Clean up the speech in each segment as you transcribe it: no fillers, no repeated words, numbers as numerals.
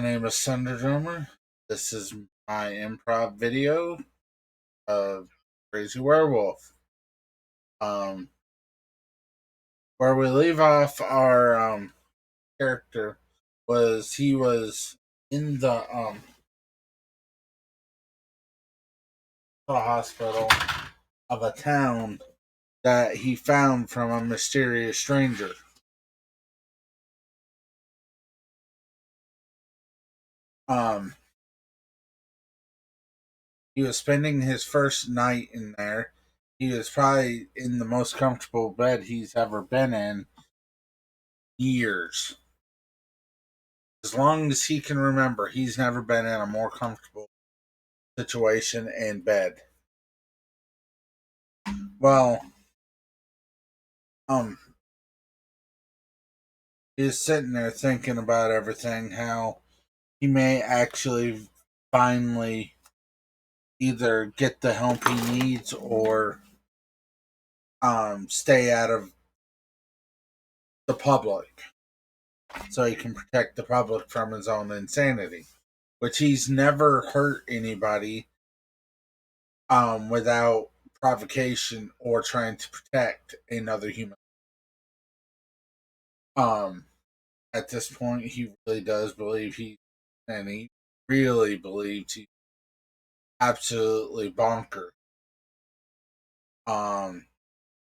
My name is Thunder Drummer. This is my improv video of Crazy Werewolf. Um, where we leave off our character was he was in the hospital of a town that he found from a mysterious stranger. Um, he was spending his first night in there. He was probably in the most comfortable bed he's ever been in years. As long as he can remember, he's never been in a more comfortable situation in bed. Well, um, he's sitting there thinking about everything, how he may actually finally either get the help he needs or stay out of the public so he can protect the public from his own insanity, which he's never hurt anybody without provocation or trying to protect another human. Um, at this point, he really does believe and he really believes he's absolutely bonkers. Um,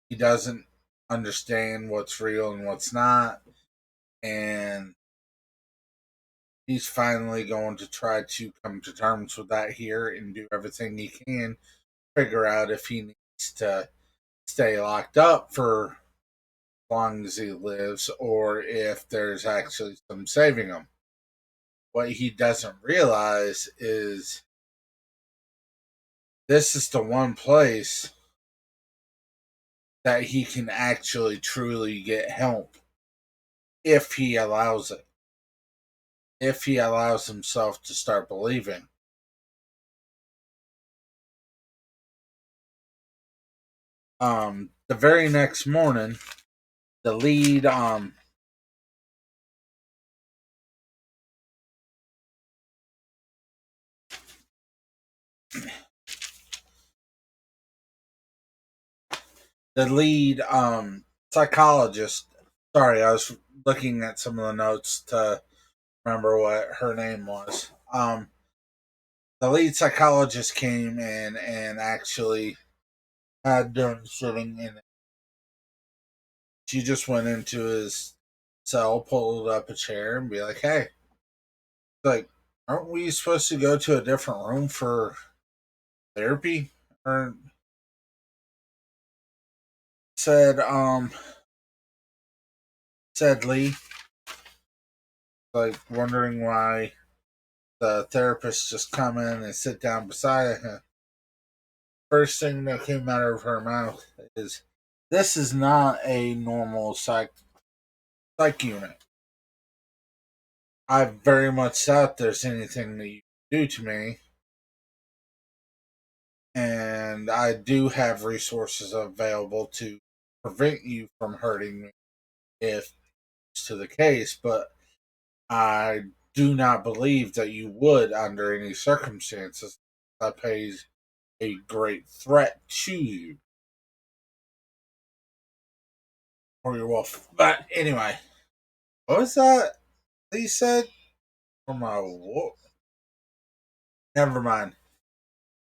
he doesn't understand what's real and what's not, and he's finally going to try to come to terms with that here and do everything he can, figure out if he needs to stay locked up for as long as he lives or if there's actually some saving him. What he doesn't realize is this is the one place that he can actually truly get help if he allows it. If he allows himself to start believing. The very next morning, the lead the lead psychologist, sorry, I was looking at some of the notes to remember what her name was. The lead psychologist came in and actually had done sitting in it. She just went into his cell, pulled up a chair, and be like, "Hey, like, aren't we supposed to go to a different room for therapy?" Or said, said Lee, like wondering why the therapist just come in and sit down beside him. First thing that came out of her mouth is, "This is not a normal psych unit. I very much doubt there's anything that you do to me, and I do have resources available to prevent you from hurting me if it's to the case, but I do not believe that you would under any circumstances. That pays a great threat to you or your wolf." But anyway, what was that he said? For my wolf? Never mind.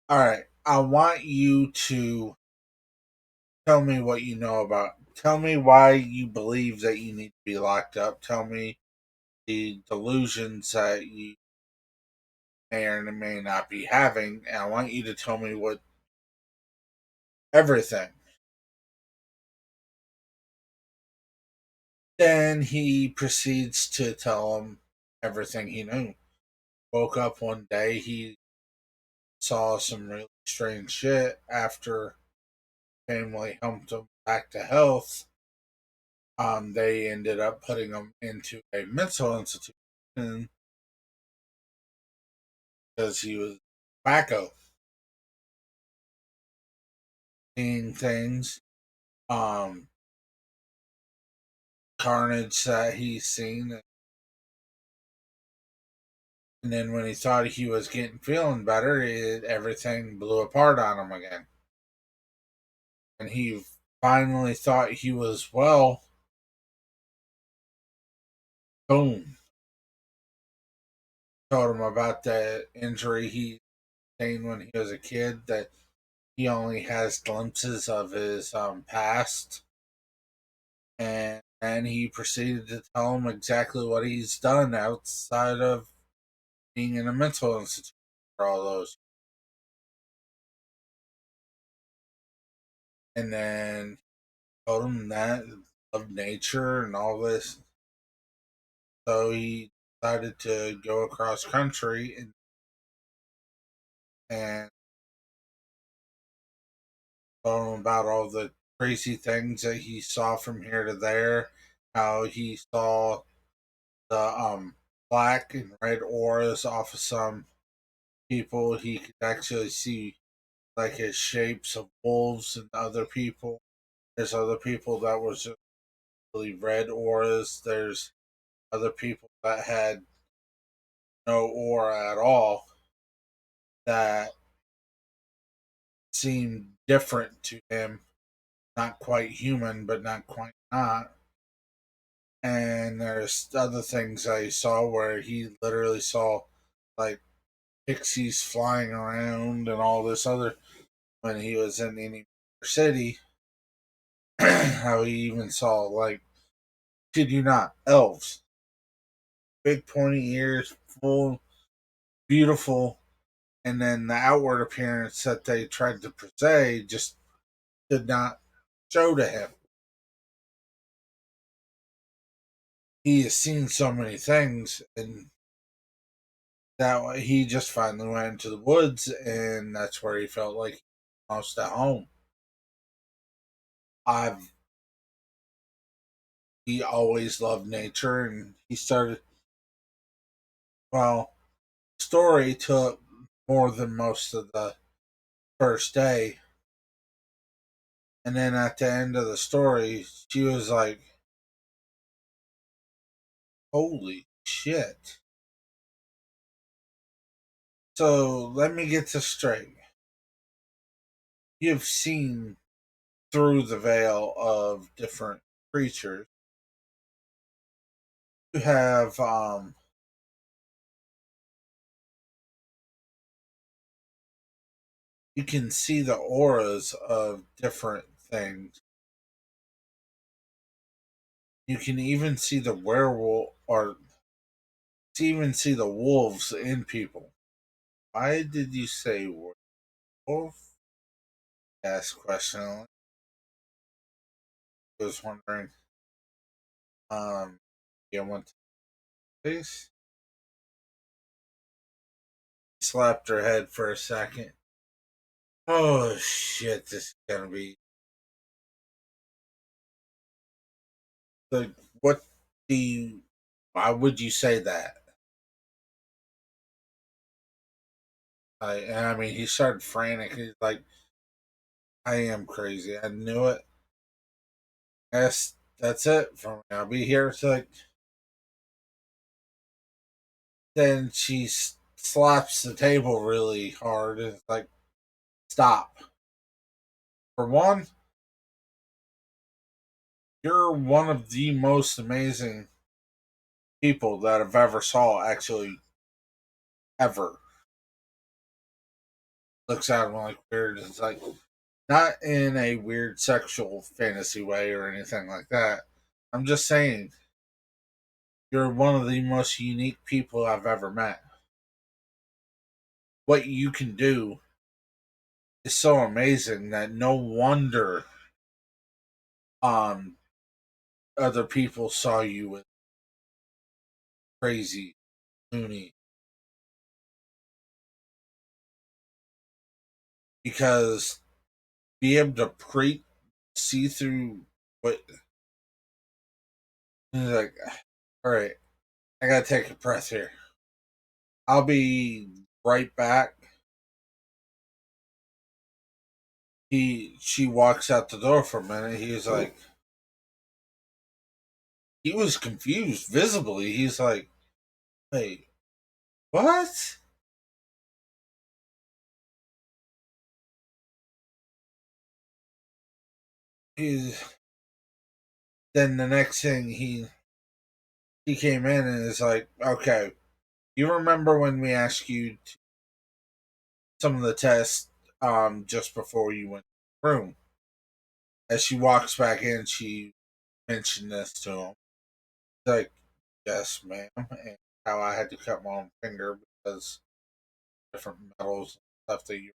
All right, I want you to tell me what you know about. Tell me why you believe that you need to be locked up. Tell me the delusions that you may or may not be having, and I want you to tell me what everything. Then he proceeds to tell him everything he knew. Woke up one day, he saw some really strange shit after family helped him back to health. They ended up putting him into a mental institution because he was tobacco, seeing things, um, carnage that he's seen. And then when he thought he was getting feeling better, everything blew apart on him again. And he finally thought he was well. Boom. Told him about the injury he sustained when he was a kid, that he only has glimpses of his past. And he proceeded to tell him exactly what he's done outside of being in a mental institution for all those. And then told him that of nature and all this. So he decided to go across country and told him about all the crazy things that he saw from here to there. How he saw the black and red auras off of some people. He could actually see like his shapes of wolves and other people. There's other people that was just really red auras. There's other people that had no aura at all that seemed different to him. Not quite human, but not quite not. And there's other things I saw where he literally saw like pixies flying around and all this other when he was in any city. How he even saw, like, kid you not, elves, big pointy ears, full, beautiful, and then the outward appearance that they tried to portray just did not show to him. He has seen so many things, and that he just finally went into the woods, and that's where he felt like most at home. I've He always loved nature, and he started. Well, story took more than most of the first day, and then at the end of the story, she was like, "Holy shit!" So let me get this straight. You've seen through the veil of different creatures. You have you can see the auras of different things. You can even see the werewolf, or even see the wolves in people. Why did you say werewolf? Asked questioningly. I was wondering. Yeah, one please. Slapped her head for a second. Oh shit! This is gonna be the what do you? Why would you say that? I mean, he started frantic. He's like, "I am crazy. I knew it. Yes, that's it for me. I'll be here." It's like, then she slaps the table really hard. And it's like, stop. For one, you're one of the most amazing people that I've ever saw. Actually, ever. Looks at him like weird. It's like, not in a weird sexual fantasy way or anything like that. I'm just saying, you're one of the most unique people I've ever met. What you can do is so amazing that no wonder um other people saw you with crazy, loony, because be able to see through what, like, all right, I gotta take a breath here. I'll be right back. She walks out the door for a minute. He's like, he was confused visibly. He's like, wait, What? He's, then the next thing he came in and is like, okay, you remember when we asked you some of the tests just before you went to the room? As she walks back in, she mentioned this to him. He's like, yes, ma'am, and how I had to cut my own finger because different metals and stuff that you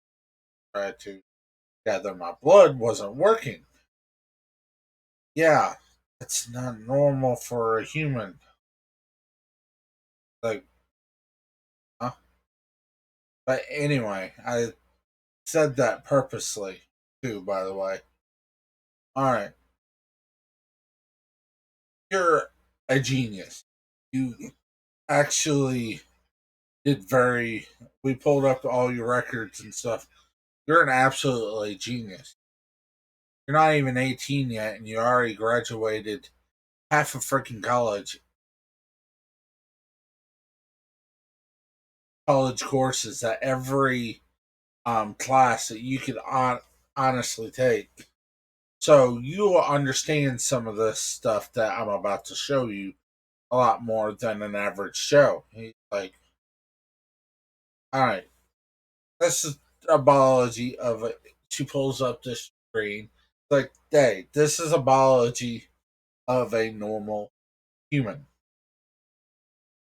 tried to gather my blood wasn't working. Yeah, it's not normal for a human. Like, huh? But anyway, I said that purposely too, by the way. All right, you're a genius. You actually did very. We pulled up all your records and stuff. You're an absolutely genius. You're not even 18 yet, and you already graduated half of freaking college courses that every class that you could honestly take. So you will understand some of this stuff that I'm about to show you a lot more than an average Joe. He's like, all right, this is a biology of it. She pulls up this screen. Like, hey, this is a biology of a normal human,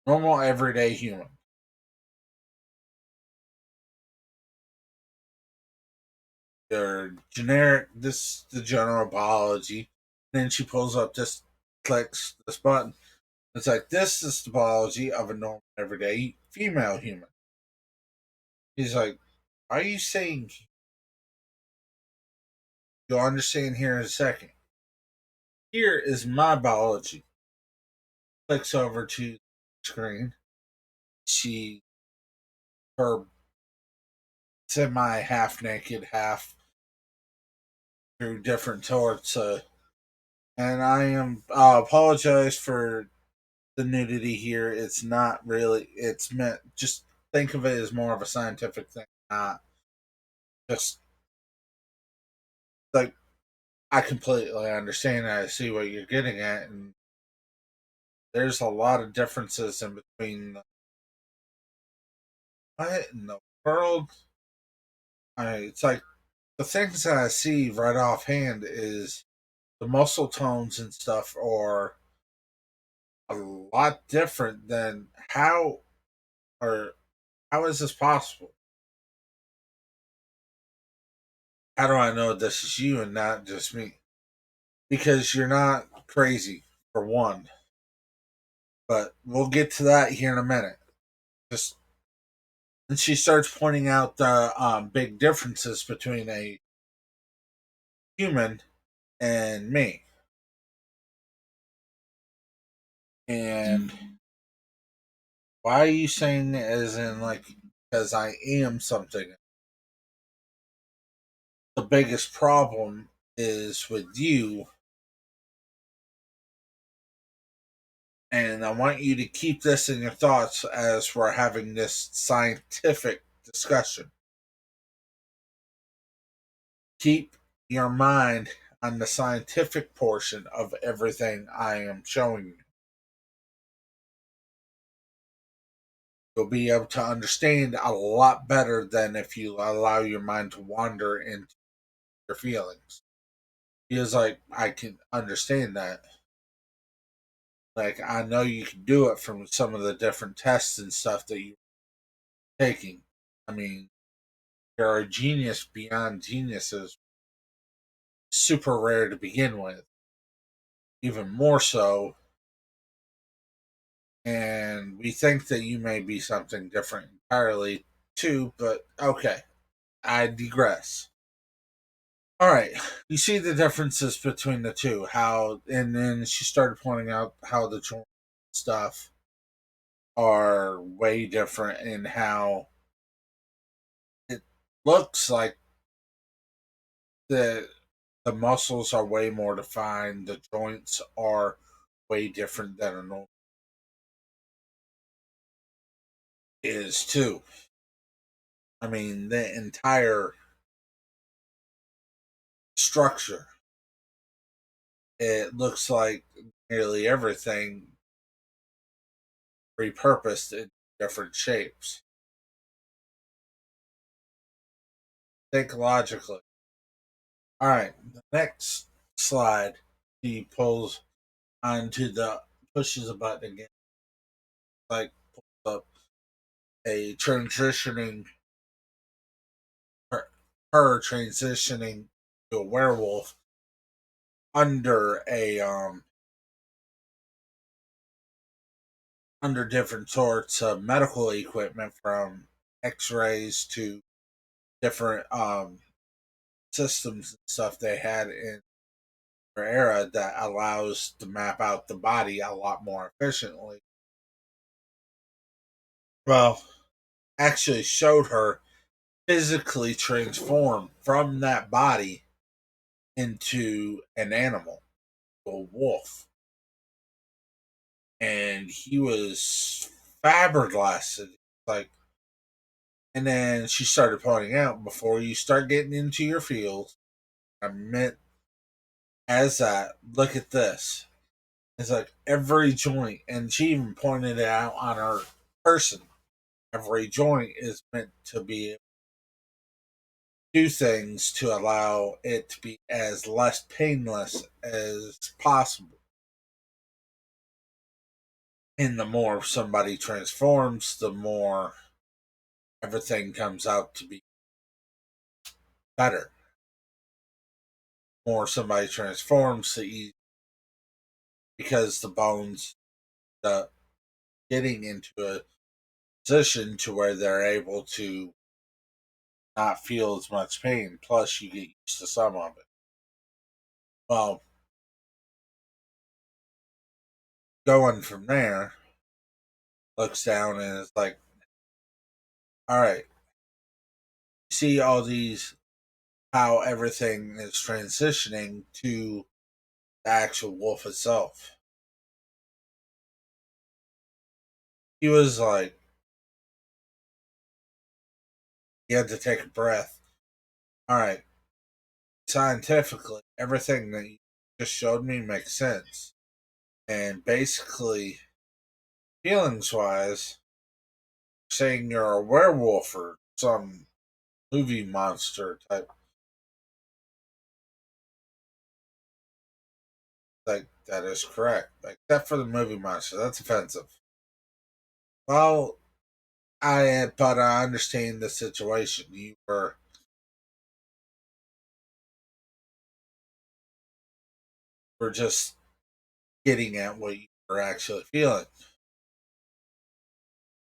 normal everyday human. They're generic. This is the general biology. Then she pulls up this, clicks this button. It's like this is the biology of a normal everyday female human. He's like, are you saying you'll understand here in a second? Here is my biology. Clicks over to the screen. She her semi half naked, half through different torts. And I am apologize for the nudity here. It's not really. It's meant. Just think of it as more of a scientific thing, not just like I completely understand. I see what you're getting at, and there's a lot of differences in between. What in the world? It's like the things that I see right offhand is the muscle tones and stuff are a lot different than or how is this possible? How do I know this is you and not just me? Because you're not crazy, for one. But we'll get to that here in a minute. Just and she starts pointing out the big differences between a human and me. And why are you saying as in like because I am something? The biggest problem is with you, and I want you to keep this in your thoughts as we're having this scientific discussion. Keep your mind on the scientific portion of everything I am showing you. You'll be able to understand a lot better than if you allow your mind to wander into your feelings. Because, like, I can understand that. Like, I know you can do it from some of the different tests and stuff that you're taking. I mean, you're a genius beyond geniuses, super rare to begin with, even more so. And we think that you may be something different entirely too, but okay, I digress. All right, you see the differences between the two, how, and then she started pointing out how the joint stuff are way different and how it looks like the the muscles are way more defined, the joints are way different than a normal. is too. I mean, the entire structure, it looks like nearly everything repurposed in different shapes. Think logically. All right, the next slide, he pulls onto the pushes a button again, like pulls up a transitioning her, her transitioning to a werewolf under a under different sorts of medical equipment, from X-rays to different systems and stuff they had in their era that allows to map out the body a lot more efficiently. Well, actually showed her physically transform from that body into an animal, a wolf. And he was flabbergasted. Like, and then she started pointing out, before you start getting into your field, I meant as that, look at this. It's like every joint, and she even pointed it out on her person. Every joint is meant to be do things to allow it to be as less painless as possible. And the more somebody transforms, the more everything comes out to be better. The more somebody transforms, the easier, because the bones, the getting into a position to where they're able to not feel as much pain. Plus, you get used to some of it. Well, going from there, looks down and is like, all right, see all these, how everything is transitioning to the actual wolf itself. He was like, he had to take a breath. All right, scientifically, everything that you just showed me makes sense. And basically, feelings wise, saying you're a werewolf or some movie monster type, like, that is correct. Except for the movie monster. That's offensive. Well, but I understand the situation. You were just getting at what you were actually feeling.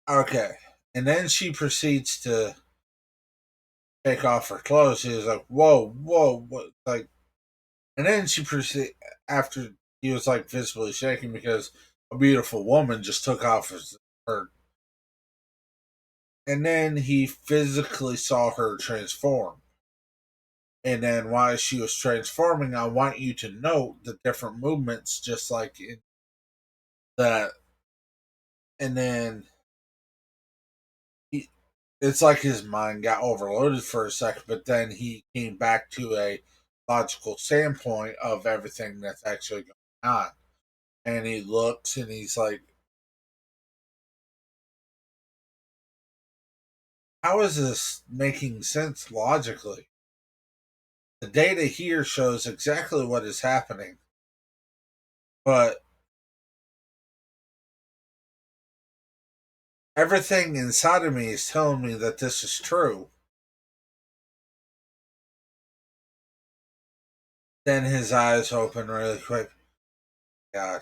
Okay. And then she proceeds to take off her clothes. She was like, whoa, whoa, what? Like, and then she proceeded, after he was like visibly shaking because a beautiful woman just took off her. And then he physically saw her transform. And then while she was transforming, I want you to note the different movements, just like in that. And then he, it's like his mind got overloaded for a second, but then he came back to a logical standpoint of everything that's actually going on. And he looks and he's like, how is this making sense logically? The data here shows exactly what is happening, but everything inside of me is telling me that this is true. Then his eyes open really quick. God.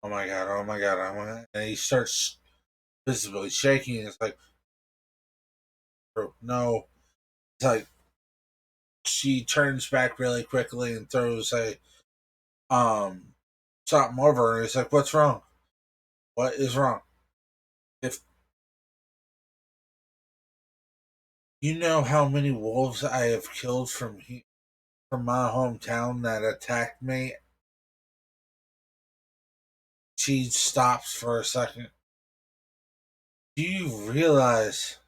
Oh my god, oh my god, oh my god. And he starts visibly shaking. It's like, no. It's like, she turns back really quickly and throws a something over her. He's like, what's wrong? What is wrong? If you know how many wolves I have killed from my hometown that attacked me, she stops for a second. Do you realize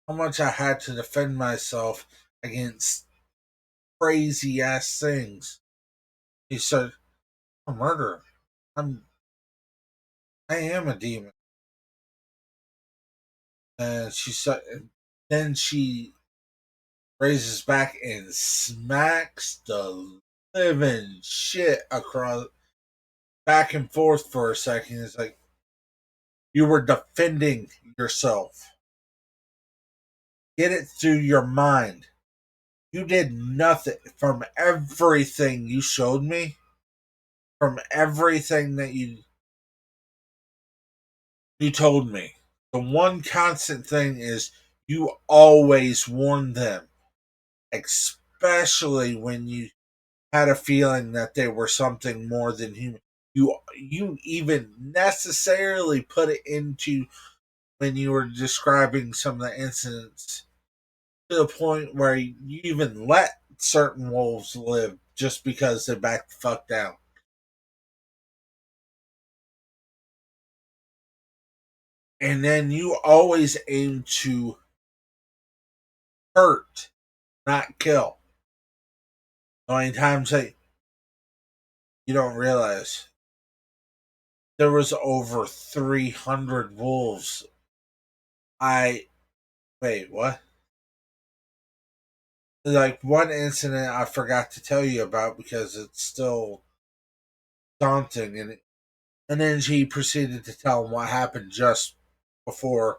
how much I had to defend myself against crazy ass things? He said, "A murderer. I'm. I am a demon." And she said, and then she raises back and smacks the living shit across back and forth for a second. It's like you were defending yourself. Get it through your mind. You did nothing from everything you showed me, from everything that you told me. The one constant thing is you always warned them, especially when you had a feeling that they were something more than human. You even necessarily put it into when you were describing some of the incidents to the point where you even let certain wolves live just because they backed the fuck down. And then you always aim to hurt, not kill. The only times that you don't realize there was over 300 wolves. I wait, what? Like one incident I forgot to tell you about because it's still daunting, and then she proceeded to tell him what happened just before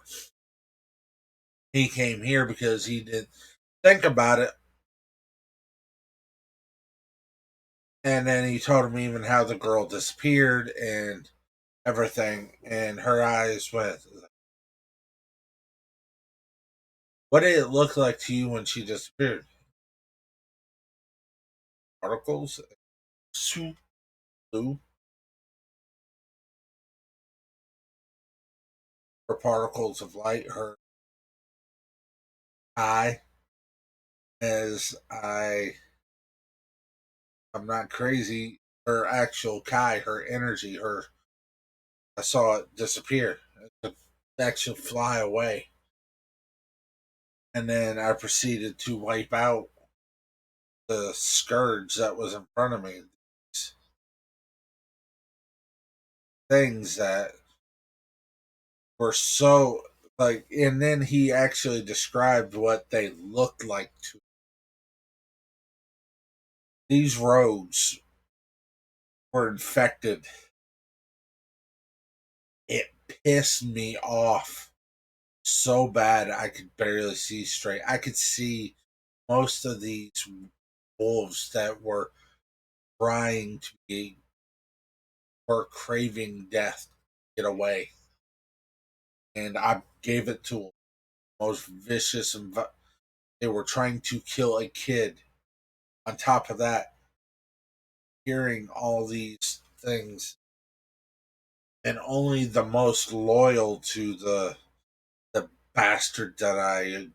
he came here because he didn't think about it. And then he told him even how the girl disappeared and everything, and her eyes went. What did it look like to you when she disappeared? Particles, soup, blue, or particles of light? Her eye, as I'm not crazy. Her actual Kai, her energy, her I saw it disappear. It actually fly away. And then I proceeded to wipe out the scourge that was in front of me. These things that were so like, and then he actually described what they looked like to these roads were infected. It pissed me off so bad I could barely see straight. I could see most of these wolves that were trying to be were craving death get away, and I gave it to them. Most vicious and they were trying to kill a kid. On top of that, hearing all these things, and only the most loyal to the bastard that I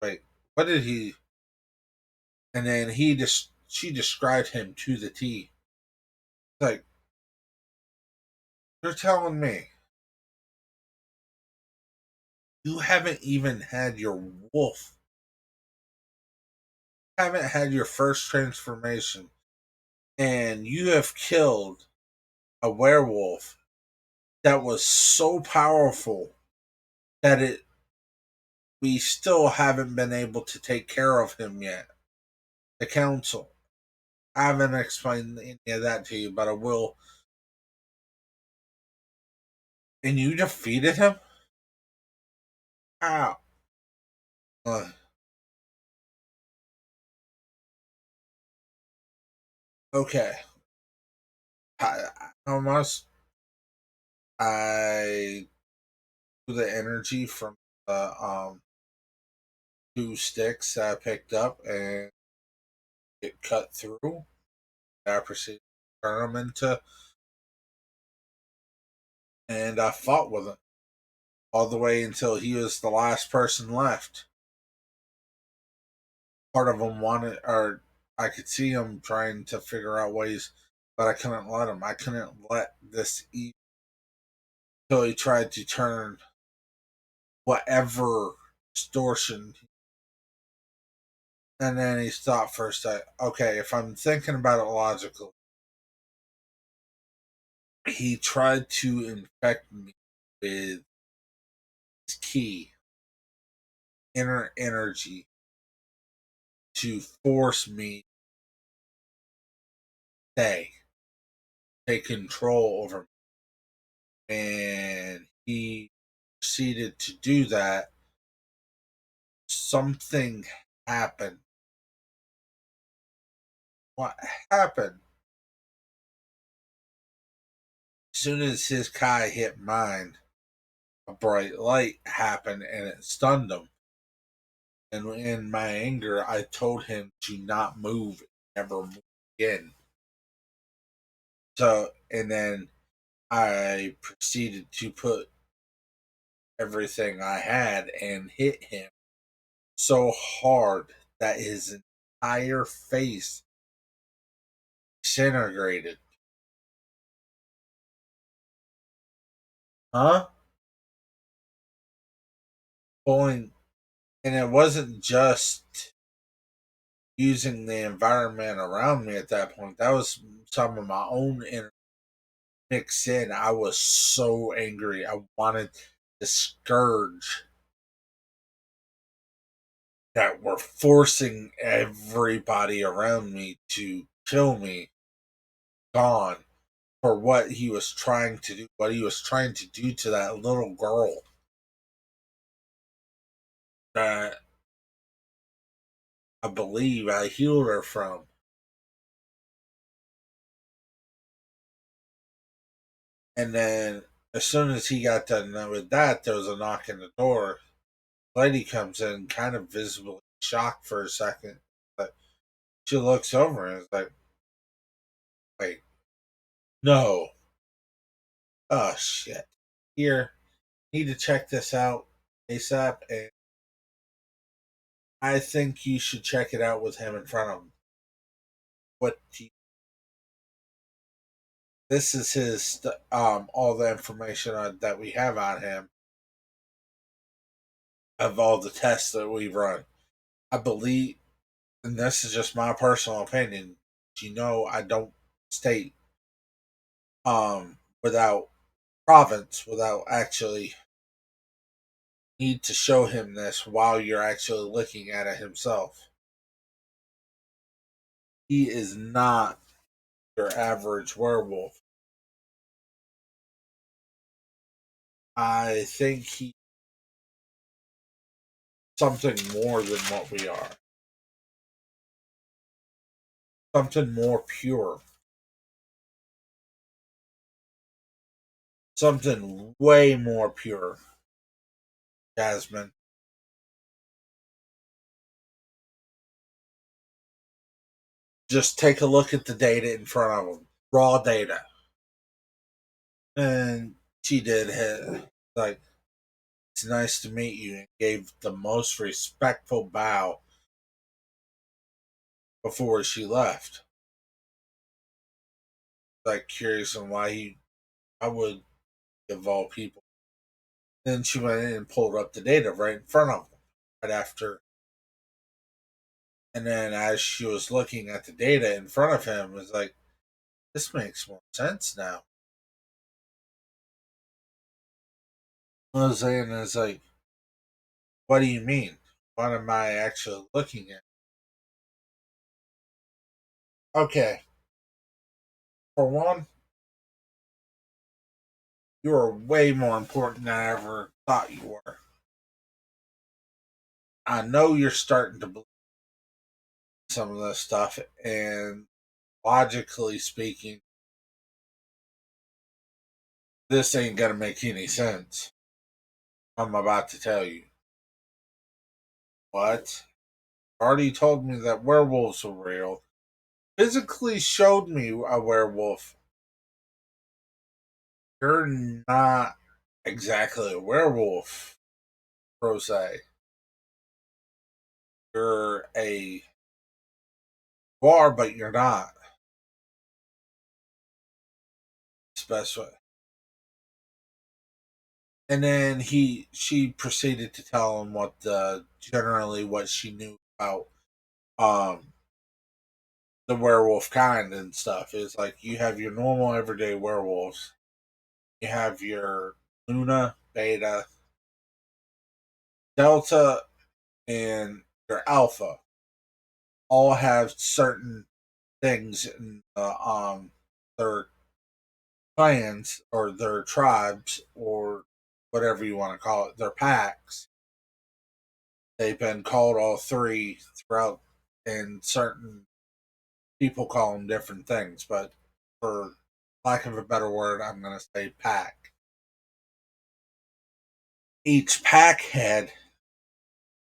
wait. What did he? And then she described him to the T. Like, you're telling me you haven't even had your wolf, haven't had your first transformation, and you have killed a werewolf that was so powerful that it we still haven't been able to take care of him yet. The council. I haven't explained any of that to you, but I will. And you defeated him? How? Uh, okay. Almost. I the energy from the two sticks that I picked up and it cut through. I proceeded to turn them into, and I fought with him all the way until he was the last person left. Part of them wanted, or I could see him trying to figure out ways, but I couldn't let him. I couldn't let this eat. So he tried to turn whatever distortion. And then he stopped for a sec. Okay, if I'm thinking about it logically, he tried to infect me with his key, inner energy, to force me to stay, take control over me. And he proceeded to do that. Something happened. What happened? As soon as his Kai hit mine, a bright light happened and it stunned him. And in my anger, I told him to not move, never move again. So, and then I proceeded to put everything I had and hit him so hard that his entire face disintegrated. Huh? Pulling, and it wasn't just using the environment around me at that point. That was some of my own inner mix in. I was so angry. I wanted the scourge that were forcing everybody around me to kill me gone for what he was trying to do, what he was trying to do to that little girl that I believe I healed her from. And then as soon as he got done with that, there was a knock on the door. Lady comes in, kind of visibly shocked for a second. But she looks over and is like, wait, no. Oh, shit. Here, need to check this out ASAP. And I think you should check it out with him in front of him. What this is his, all the information that we have on him of all the tests that we've run. I believe, and this is just my personal opinion, I don't state without province, without actually need to show him this while you're actually looking at it himself. He is not your average werewolf. I think he's something more than what we are. Something more pure. Something way more pure. Jasmine. Just take a look at the data in front of him. Raw data. And she did hit. Like, it's nice to meet you, and gave the most respectful bow before she left. Like, curious on why I would, of all people. Then she went in and pulled up the data right in front of him, right after. And then as she was looking at the data in front of him, was like, this makes more sense now. Mosaic is like, what do you mean? What am I actually looking at? Okay, for one, you are way more important than I ever thought you were. I know you're starting to believe some of this stuff, and logically speaking, this ain't gonna make any sense. I'm about to tell you. What? Already told me that werewolves were real. Physically showed me a werewolf. You're not exactly a werewolf, per se. You're a You are, but you're not. Especially And then she proceeded to tell him what generally what she knew about um the werewolf kind and stuff. Is like you have your normal everyday werewolves, you have your Luna, Beta, Delta, and your Alpha. All have certain things in their clans or their tribes or whatever you want to call it, their packs. They've been called all three throughout, and certain people call them different things, but for lack of a better word, I'm going to say pack. Each pack head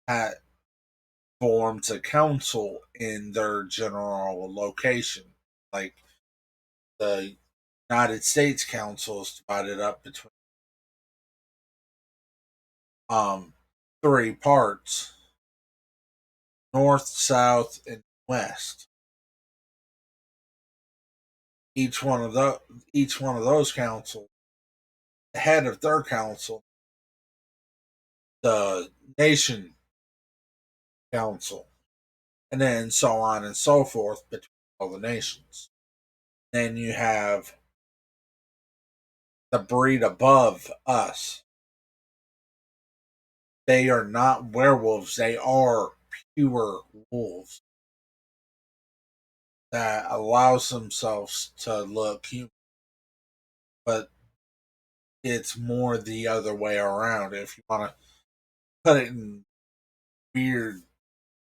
had forms a council in their general location. Like the United States Council is divided up between um three parts: north, south, and west. Each one of those councils, the head of their council, the nation council, and then so on and so forth between all the nations. Then you have the breed above us. They are not werewolves, they are pure wolves that allows themselves to look human. But it's more the other way around. If you want to put it in weird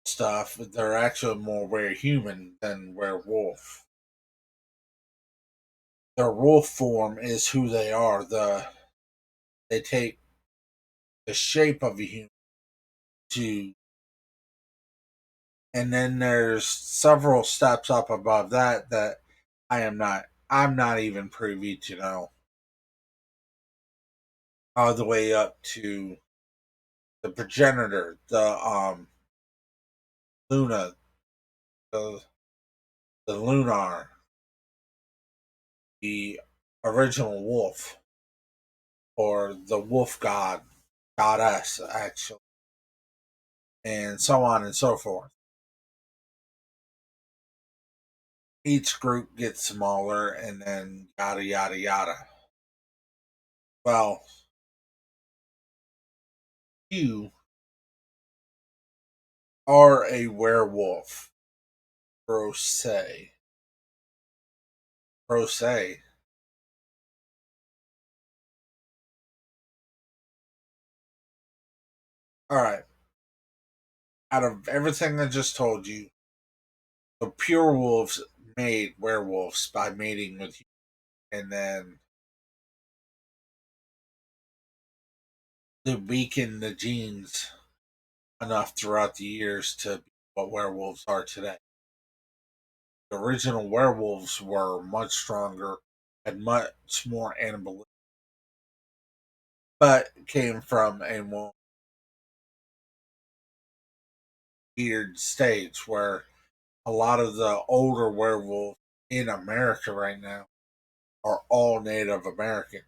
stuff, they're actually more were-human than werewolf. Their wolf form is who they are. They take the shape of a human to, and then there's several steps up above that that I'm not even privy to know, all the way up to the progenitor, the Luna, the the Lunar, the original wolf, or the wolf god, goddess, actually, and so on and so forth. Each group gets smaller, and then yada yada yada. Well, you are a werewolf, pro se. Pro se. All right. Out of everything I just told you, the pure wolves made werewolves by mating with you, and then they weaken the genes enough throughout the years to be what werewolves are today. The original werewolves were much stronger and much more animalistic, but came from a more weird stage where a lot of the older werewolves in America right now are all Native American.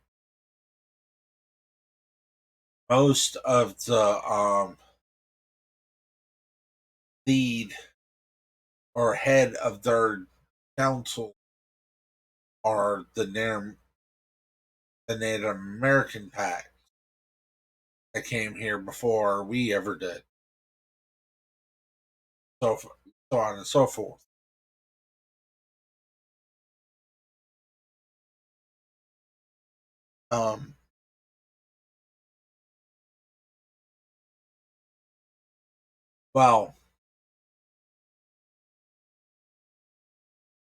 Most of the lead or head of their council are the Native American pack that came here before we ever did. So so on and so forth. Um, well,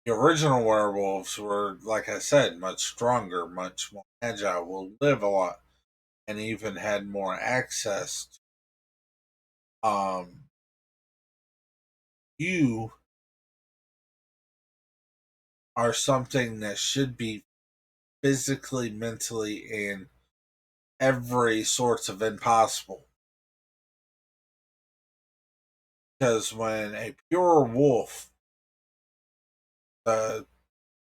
the original werewolves were, like I said, much stronger, much more agile, will live a lot, and even had more access. Um, you are something that should be physically, mentally, and every sorts of impossible. Because when a pure wolf, the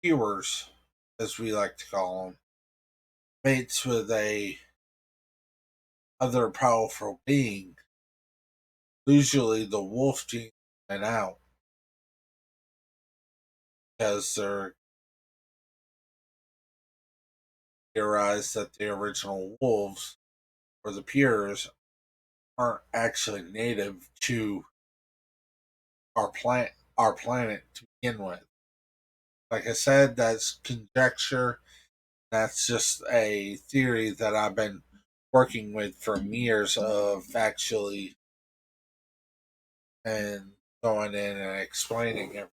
pures, as we like to call them, mates with a other powerful being, usually the wolf gene went out because they're theorized that the original wolves or the pures aren't actually native to our planet to begin with. Like I said, that's conjecture. That's just a theory that I've been working with for years of actually and going in and explaining it.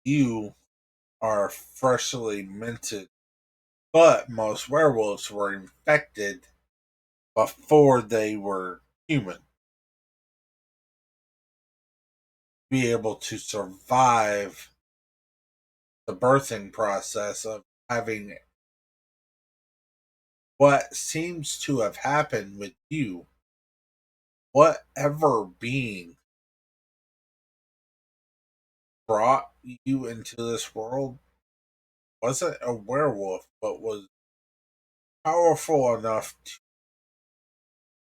You are freshly minted, but most werewolves were infected before they were human. Be able to survive the birthing process of having what seems to have happened with you. Whatever being brought you into this world wasn't a werewolf, but was powerful enough to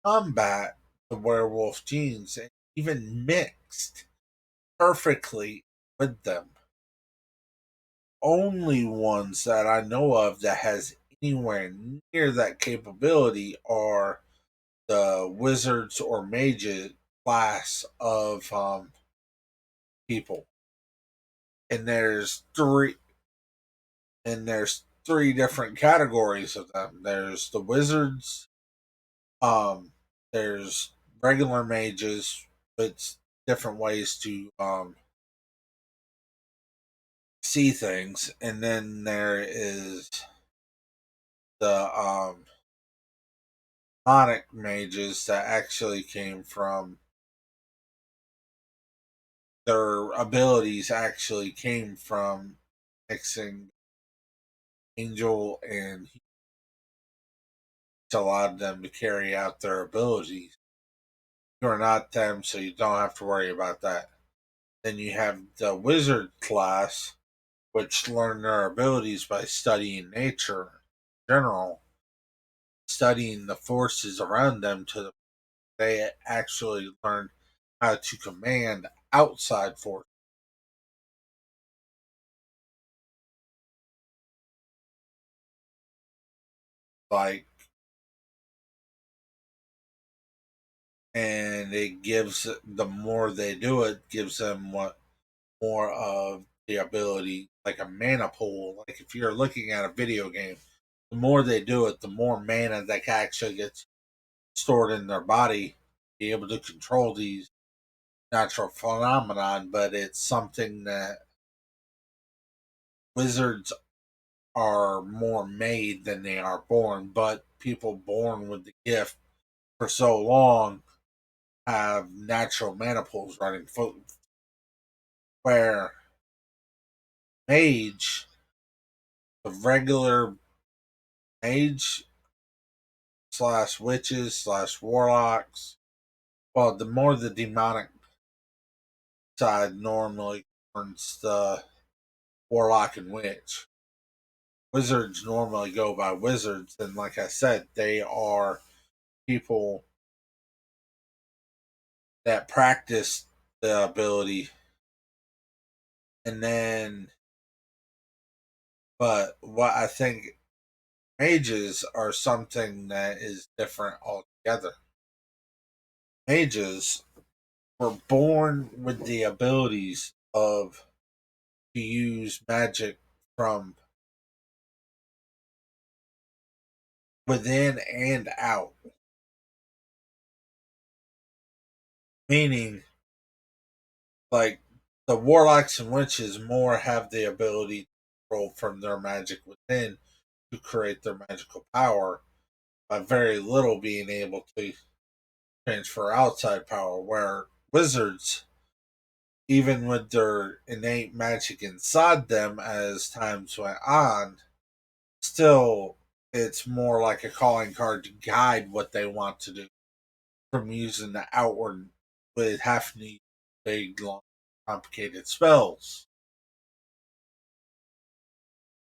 combat the werewolf genes and even mixed perfectly with them. Only ones that I know of that has anywhere near that capability are the wizards or mages class of people. And there's three different categories of them. There's the wizards, um, there's regular mages with different ways to see things, and then there is the demonic mages that actually came from their abilities actually came from mixing angel and allowed them to carry out their abilities. You are not them, so you don't have to worry about that. Then you have the wizard class, which learn their abilities by studying nature in general, studying the forces around them to they actually learn how to command outside forces. Like, and it gives the more they do it, gives them what more of the ability, like a mana pool. Like if you're looking at a video game, the more they do it, the more mana that actually gets stored in their body, be able to control these natural phenomenon. But it's something that wizards are more made than they are born. But people born with the gift for so long have natural mana pools running. Where mage, the regular mage slash witches slash warlocks, well, the more the demonic side normally turns the warlock and witch. Wizards normally go by wizards, and like I said, they are people that practice the ability, and then, but what I think mages are something that is different altogether. Mages were born with the abilities of to use magic from within and out, meaning like the warlocks and witches more have the ability to control from their magic within to create their magical power by very little being able to transfer outside power, where wizards, even with their innate magic inside them as times went on, still it's more like a calling card to guide what they want to do from using the outward with having to use big, long, complicated spells.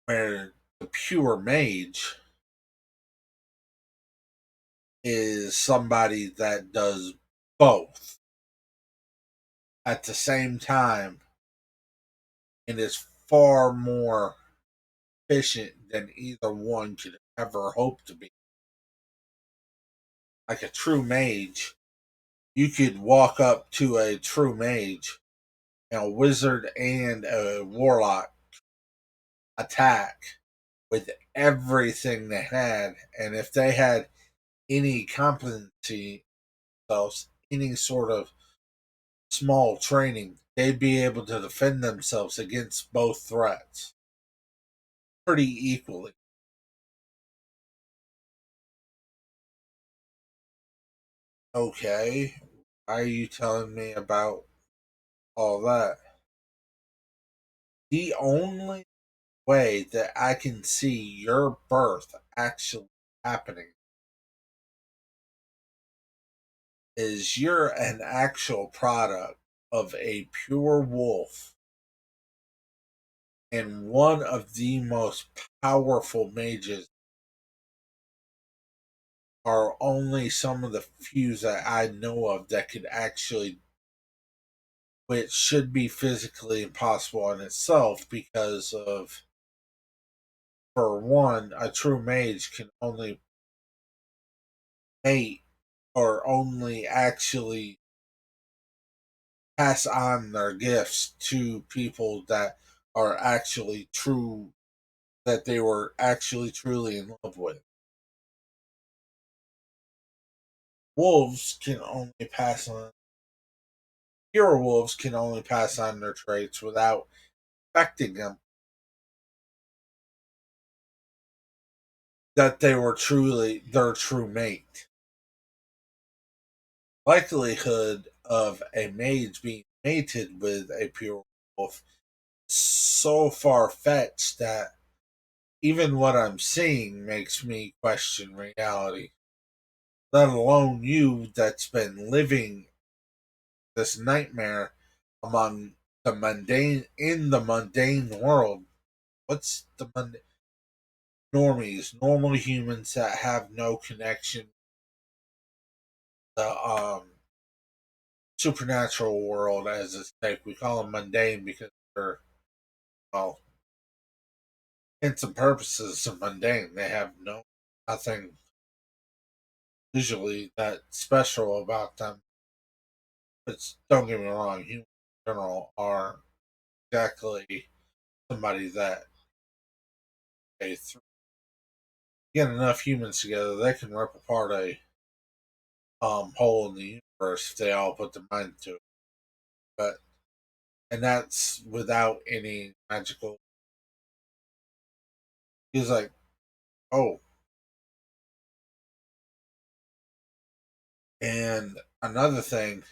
Where The pure mage is somebody that does both at the same time and is far more efficient than either one could ever hope to be. Like a true mage, you could walk up to a true mage and a wizard and a warlock attack with everything they had, and if they had any competency themselves, any sort of small training, they'd be able to defend themselves against both threats pretty equally. Okay, why are you telling me about all that? The only way that I can see your birth actually happening is you're an actual product of a pure wolf and one of the most powerful mages are only some of the few that I know of that could actually, which should be physically impossible in itself because of, for one, a true mage can only mate or only actually pass on their gifts to people that are actually true, that they were actually truly in love with. Wolves can only pass on, pure wolves can only pass on their traits without affecting them, that they were truly their true mate. Likelihood of a mage being mated with a pure wolf is so far fetched that even what I'm seeing makes me question reality. Let alone you that's been living this nightmare among the mundane, in the mundane world. What's the normies, normal humans that have no connection to the supernatural world, as it's like we call them mundane because they're, well, in some purposes are mundane. They have nothing visually that special about them. But don't get me wrong, humans in general are exactly somebody that they get enough humans together, they can rip apart a hole in the universe if they all put their mind to it. But and that's without any magical. He's like, oh, and another thing,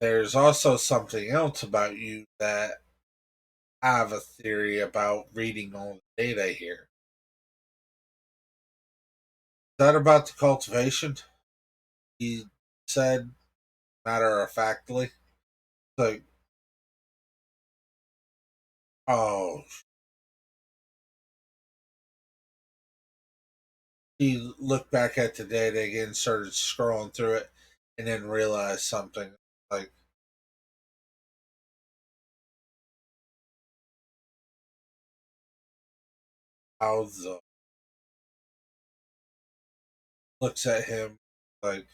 there's also something else about you that I have a theory about reading all the data here. Is that about the cultivation? He said, matter of factly, like, oh, he looked back at the data again, started scrolling through it, and then realized something. Like, how the looks at him like,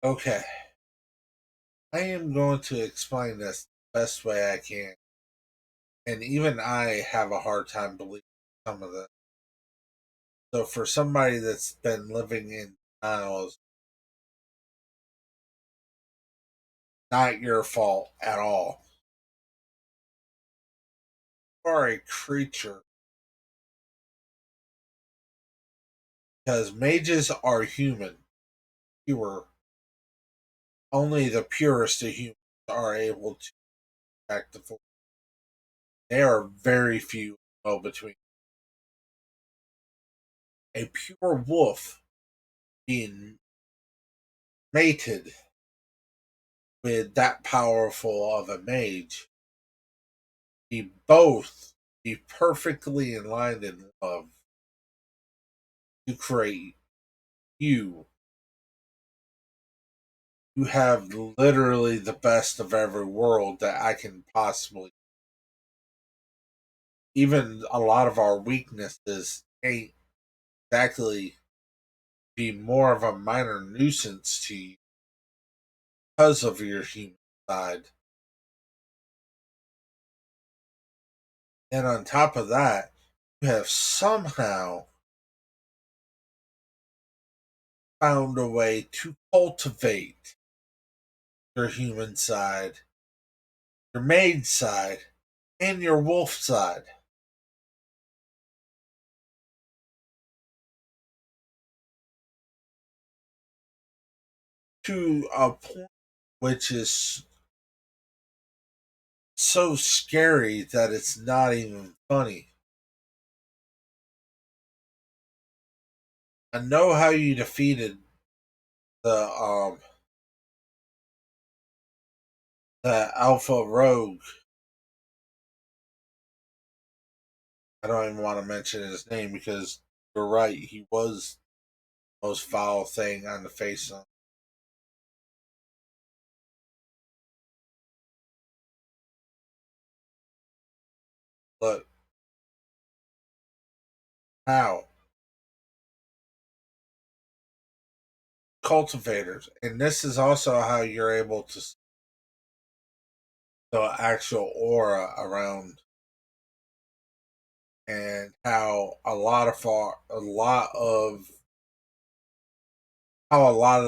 okay, I am going to explain this the best way I can. And even I have a hard time believing some of this. So for somebody that's been living in denial, it's not your fault at all. You are a creature, because mages are human. Pure. Only the purest of humans are able to act the force. There are very few go between. A pure wolf being mated with that powerful of a mage be perfectly in line in love to create you. You have literally the best of every world that I can possibly. Even a lot of our weaknesses ain't exactly be more of a minor nuisance to you because of your human side. And on top of that, you have somehow found a way to cultivate your human side, your maid side, and your wolf side to a point which is so scary that it's not even funny. I know how you defeated the the alpha rogue. I don't even want to mention his name because you're right, he was the most foul thing on the face of. Look, how cultivators, and this is also how you're able to see the actual aura around, and how a lot of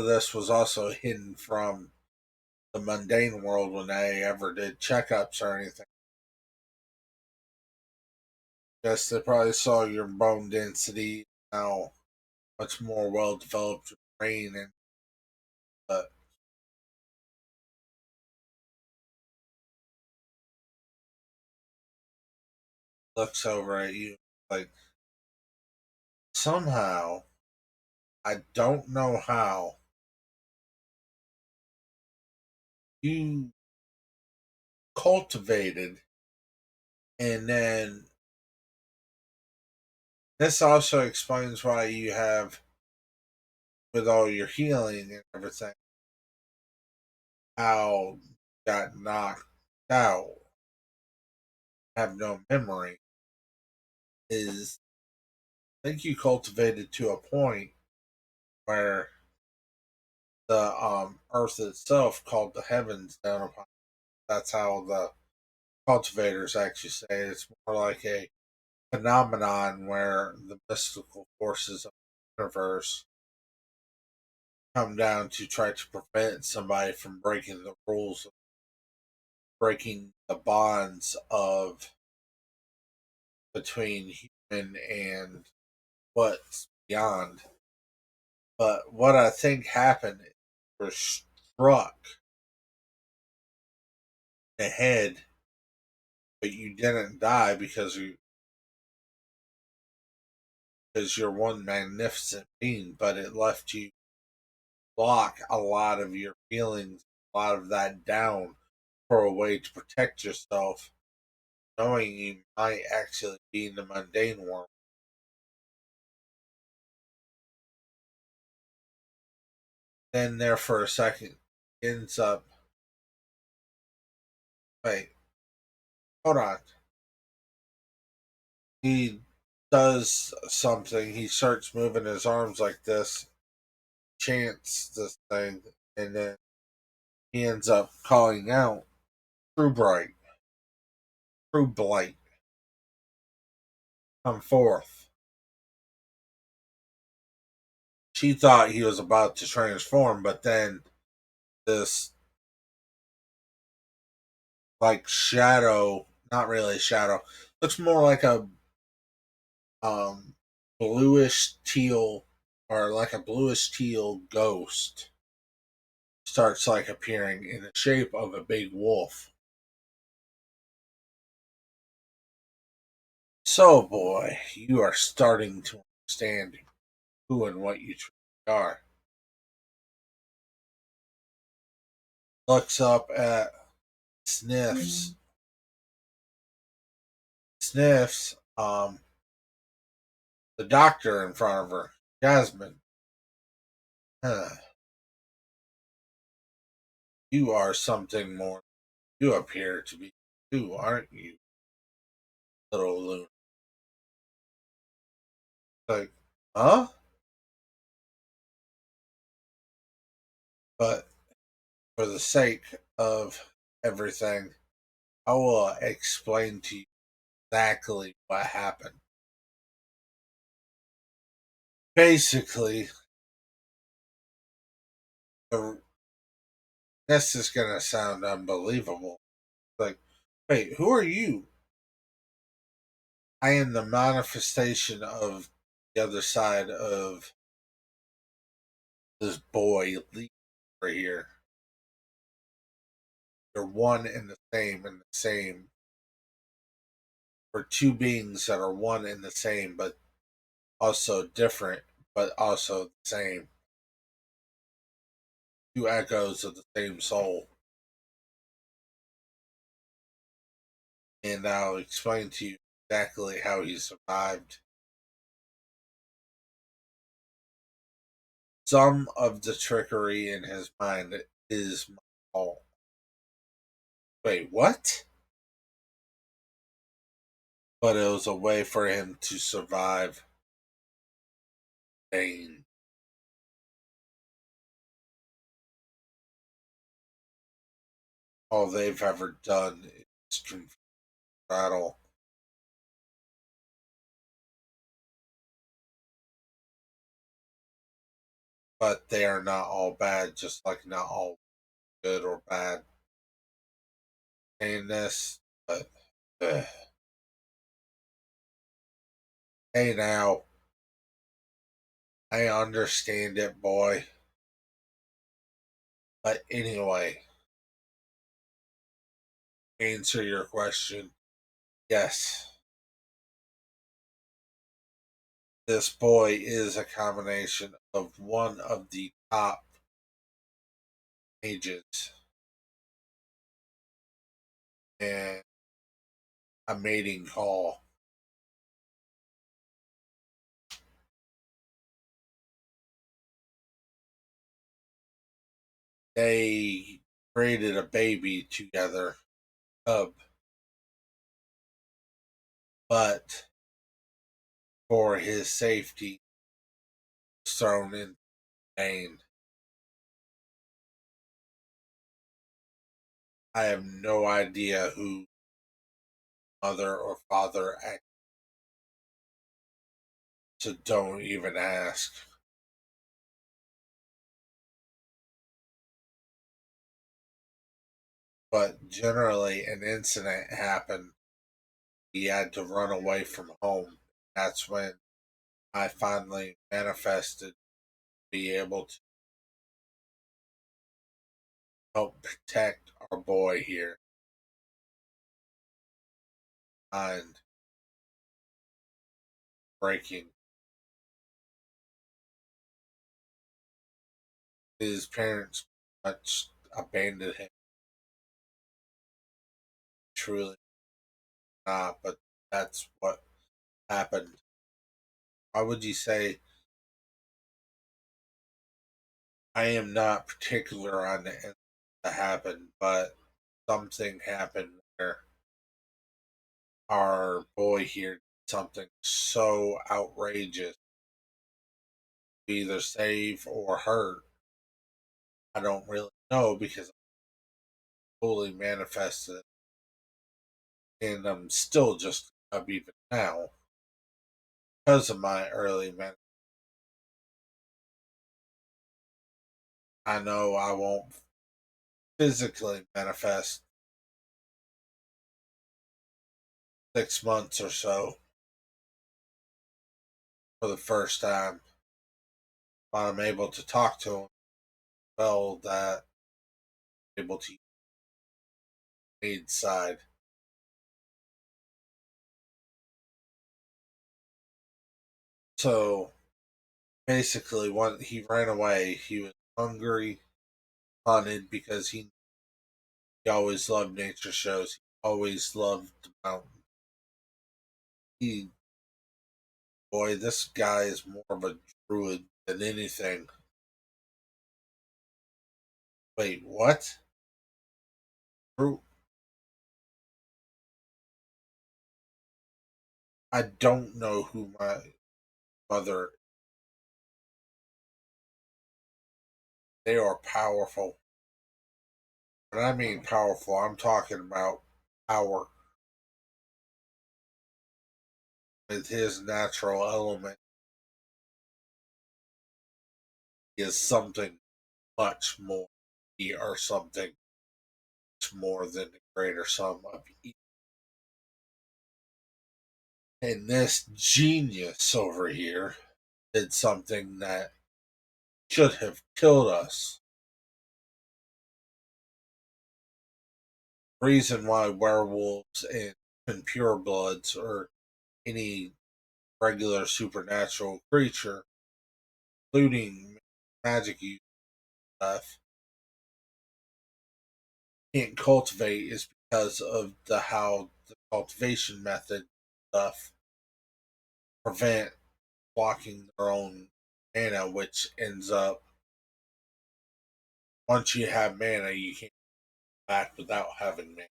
this was also hidden from the mundane world when they ever did checkups or anything. Yes, they probably saw your bone density, how much more well developed your brain, and but looks over at you like somehow, I don't know how, you cultivated, and then this also explains why you have, with all your healing and everything, how you got knocked out, have no memory, is I think you cultivated to a point where the earth itself called the heavens down upon. That's how the cultivators actually say it. It's more like a phenomenon where the mystical forces of the universe come down to try to prevent somebody from breaking the rules, breaking the bonds of between human and what's beyond. But what I think happened, you were struck in the head, but you didn't die because you're one magnificent being, but it left you block a lot of your feelings, a lot of that down for a way to protect yourself, knowing you might actually be in the mundane world. Then there for a second ends up, wait, hold on. He does something. He starts moving his arms like this, chants this thing, and then he ends up calling out, "True bright, true blight, come forth." She thought he was about to transform, but then this like shadow, not really a shadow, looks more like a um bluish teal, or like a bluish teal ghost starts like appearing in the shape of a big wolf. So, boy, you are starting to understand who and what you truly are. looks up at sniffs sniffs the doctor in front of her. Jasmine, huh, you are something more. You appear to be too, aren't you, little loon? Like, huh? But for the sake of everything, I will explain to you exactly what happened. Basically, this is going to sound unbelievable. Like, wait, who are you? I am the manifestation of the other side of this boy over here. They're one and the same. We're two beings that are one and the same, but also different, but also the same. Two echoes of the same soul. And I'll explain to you exactly how he survived. Some of the trickery in his mind is my fault. Wait, what? But it was a way for him to survive pain. All they've ever done is rattle, but they are not all bad, just like not all good or bad. Saying this, but ugh. Hey now, I understand it, boy. But anyway, answer your question. Yes, this boy is a combination of one of the top mages and a mating call. They created a baby together, cub, but for his safety, was thrown in pain. I have no idea who mother or father acted, so don't even ask. But generally, an incident happened. He had to run away from home. That's when I finally manifested to be able to help protect our boy here and breaking. His parents much abandoned him. Truly not, but that's what happened. Why would you say I am not particular on the end that happened, but something happened where our boy here did something so outrageous to either save or hurt. I don't really know because I fully manifested and I'm still just up even now because of my early man. I know I won't physically manifest 6 months or so for the first time, but I'm able to talk to him well that I'm able to aid side. So basically, when he ran away, he was hungry, hunted because he He always loved nature shows. He always loved the mountain. He, boy, this guy is more of a druid than anything. Wait, what? Dru- I don't know who my mother. They are powerful. When I mean powerful, I'm talking about power with his natural element. He is something much more. He are something much more than the greater sum of each. And this genius over here did something that should have killed us. Reason why werewolves and purebloods or any regular supernatural creature, including magic use stuff, can't cultivate is because of the how the cultivation method stuff prevent blocking their own mana, which ends up once you have mana, you can't go back without having mana.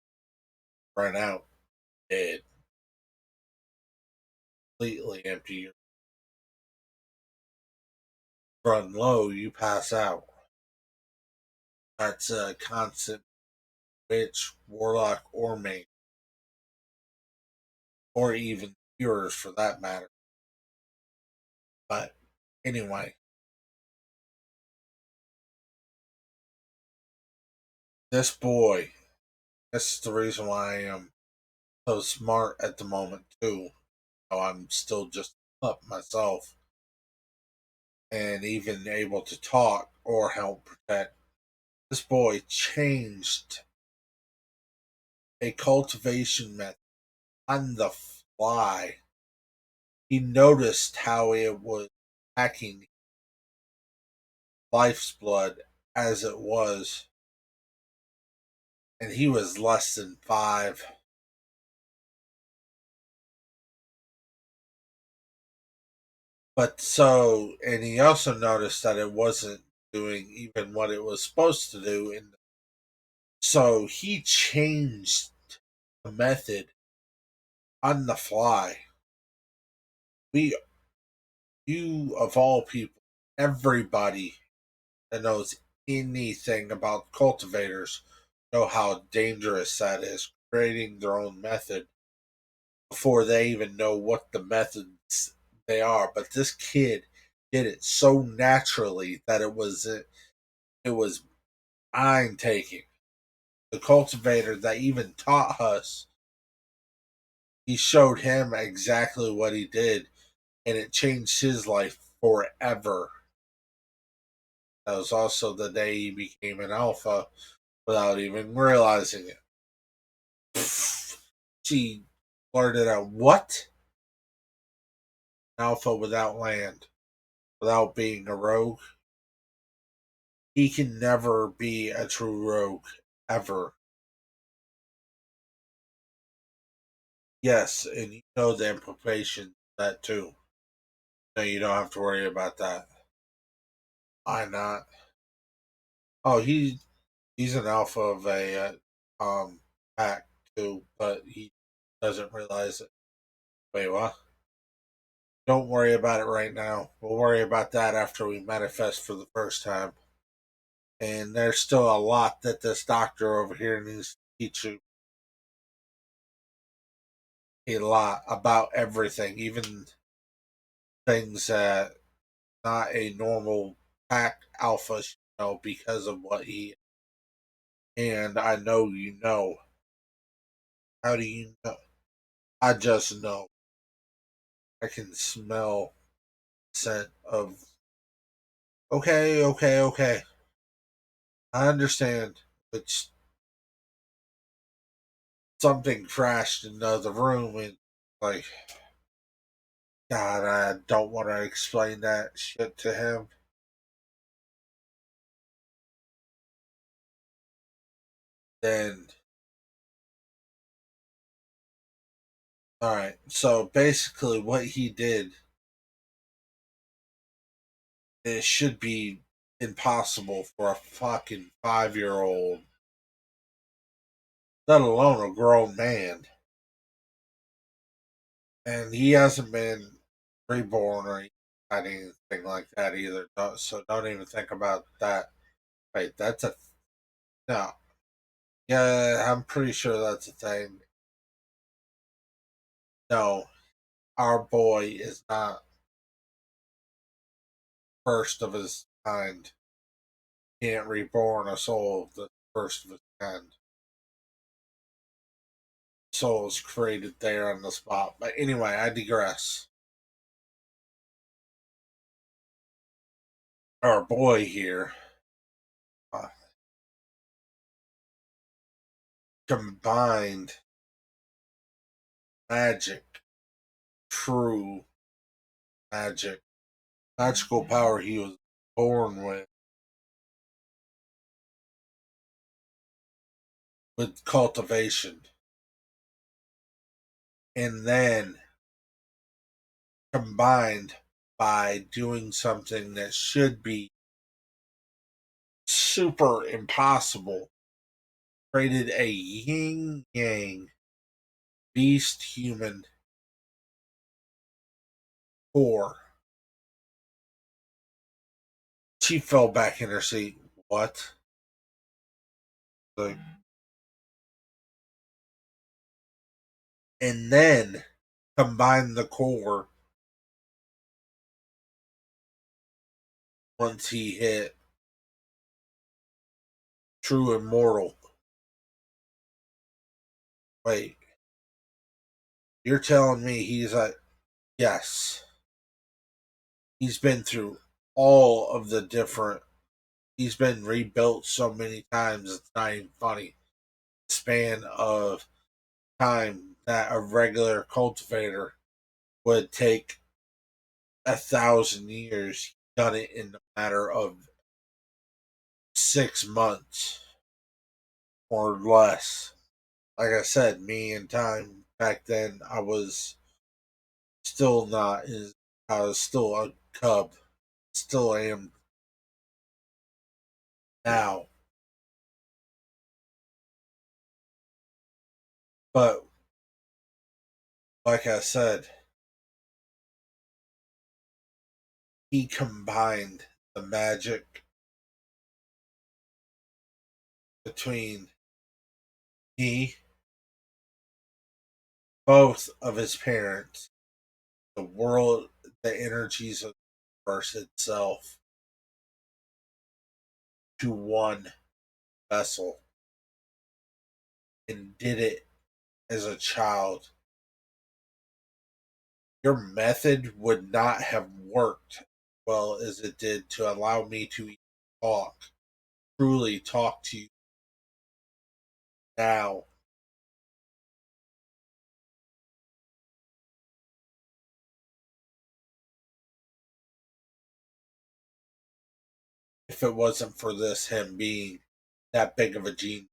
Run out, dead, completely empty. You run low, you pass out. That's a constant witch, warlock, or mage, or even healers for that matter. But anyway, this boy, this is the reason why I am so smart at the moment too. I'm still just up myself and even able to talk or help protect. This boy changed a cultivation method on the fly. He noticed how it was hacking life's blood as it was, and he was less than 5. But so, and he also noticed that it wasn't doing even what it was supposed to do. And so he changed the method on the fly. We, you of all people, everybody that knows anything about cultivators know how dangerous that is, creating their own method before they even know what the methods they are. But this kid did it so naturally that it was mind taking. The cultivator that even taught us, he showed him exactly what he did, and it changed his life forever. That was also the day he became an alpha without even realizing it. She blurted out, "What? Alpha without land, without being a rogue? He can never be a true rogue, ever." Yes, and you know the implication of that too. No, you don't have to worry about that. Why not? Oh, he's an alpha of a pack too, but he doesn't realize it. Wait, what? Don't worry about it right now. We'll worry about that after we manifest for the first time. And there's still a lot that this doctor over here needs to teach you. A lot about everything, even things that not a normal pack alpha should know because of what he. And I know you know. How do you know? I just know. I can smell scent of. Okay, okay, okay. I understand. It's something crashed in the other room, and like, God, I don't want to explain that shit to him. Then, all right. So basically, what he did, it should be impossible for a fucking 5-year old, let alone a grown man. And he hasn't been reborn or anything like that either. So don't even think about that. Wait, that's a no. Yeah, I'm pretty sure that's a thing. No, our boy is not first of his kind. Can't reborn a soul the first of its kind. Soul is created there on the spot. But anyway, I digress. Our boy here uh, combined magic, true magic, magical power he was born with cultivation, and then combined by doing something that should be super impossible, created a yin yang beast human core. She fell back in her seat. What? Like, and then combine the core once he hit true immortal. Wait, you're telling me he's like, yes, he's been through all of the different, he's been rebuilt so many times, it's not even funny. Span of time that a regular cultivator would take 1,000 years. He's done it in a matter of 6 months or less. Like I said, me and time back then, I was still not. I was still a cub. Still am now. But like I said, he combined the magic between he, both of his parents, the world, the energies of the universe itself, to one vessel, and did it as a child. Your method would not have worked well as it did to allow me to talk, truly talk to you now. If it wasn't for this, him being that big of a genius.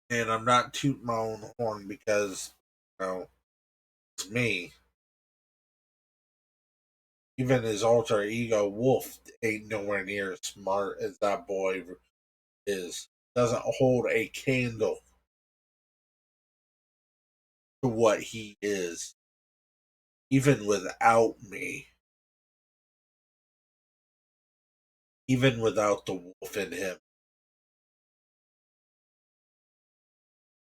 And I'm not tooting my own horn because, it's me. Even his alter ego, Wolf, ain't nowhere near as smart as that boy is. Doesn't hold a candle to what he is, even without me, even without the wolf in him.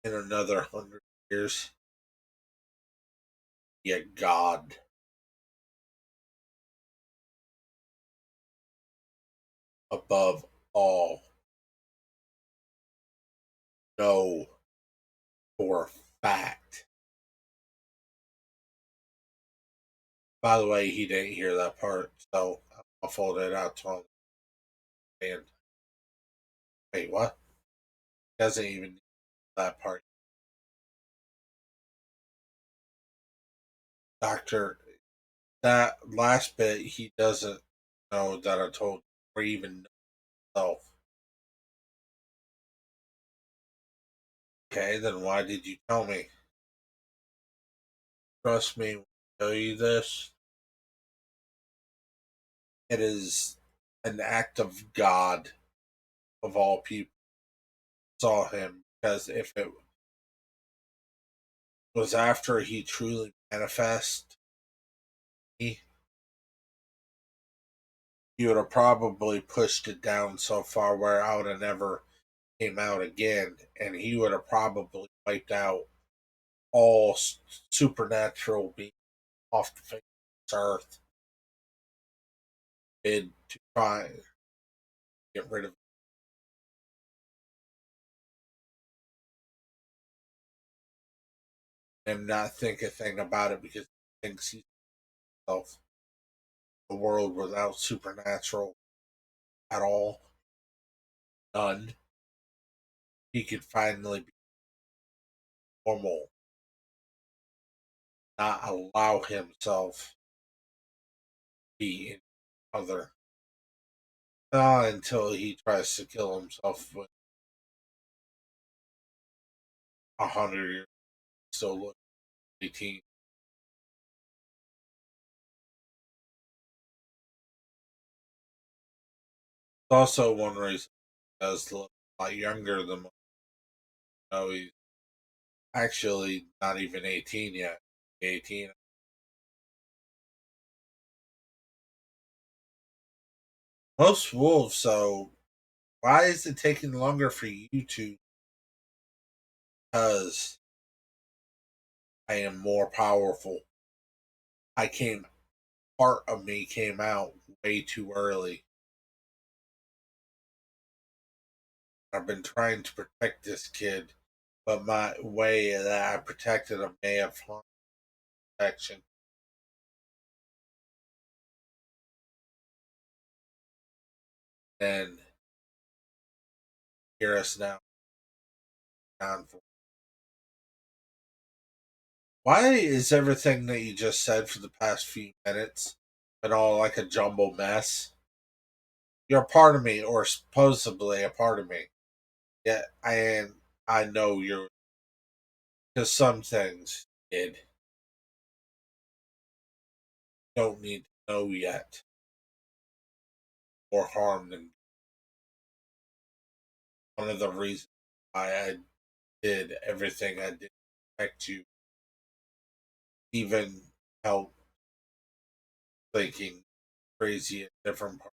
In another 100 years, yet God above all know for a fact. By the way, he didn't hear that part, so I'll fold it out to him. And wait, what? He doesn't even hear that part. Doctor, that last bit he doesn't know that I told. or even know himself. Okay, then why did you tell me? Trust me when I tell you this. It is an act of God, of all people, saw him. Because if it was after he truly manifested, he would have probably pushed it down so far where I would have never came out again, and he would have probably wiped out all supernatural beings off the face of this earth and to try and get rid of him, not think a thing about it because he thinks he's himself. A world without supernatural at all, none. He could finally be normal, not allow himself to be in other. Not until he tries to kill himself with 100 years, still look 18. It's also one reason he does look a lot younger than he's actually not even 18 yet. 18. Most wolves, so why is it taking longer for you to? Because I am more powerful. I came, part of me came out way too early. I've been trying to protect this kid, but my way that I protected him may have harmed protection. And hear us now. Down for. Why is everything that you just said for the past few minutes been all like a jumble mess? You're a part of me, or supposedly a part of me. Yet I am. I know you're. Because some things, kid, don't need to know yet. More harm than one of the reasons why I did everything I did to protect you, even help thinking crazy at different parts,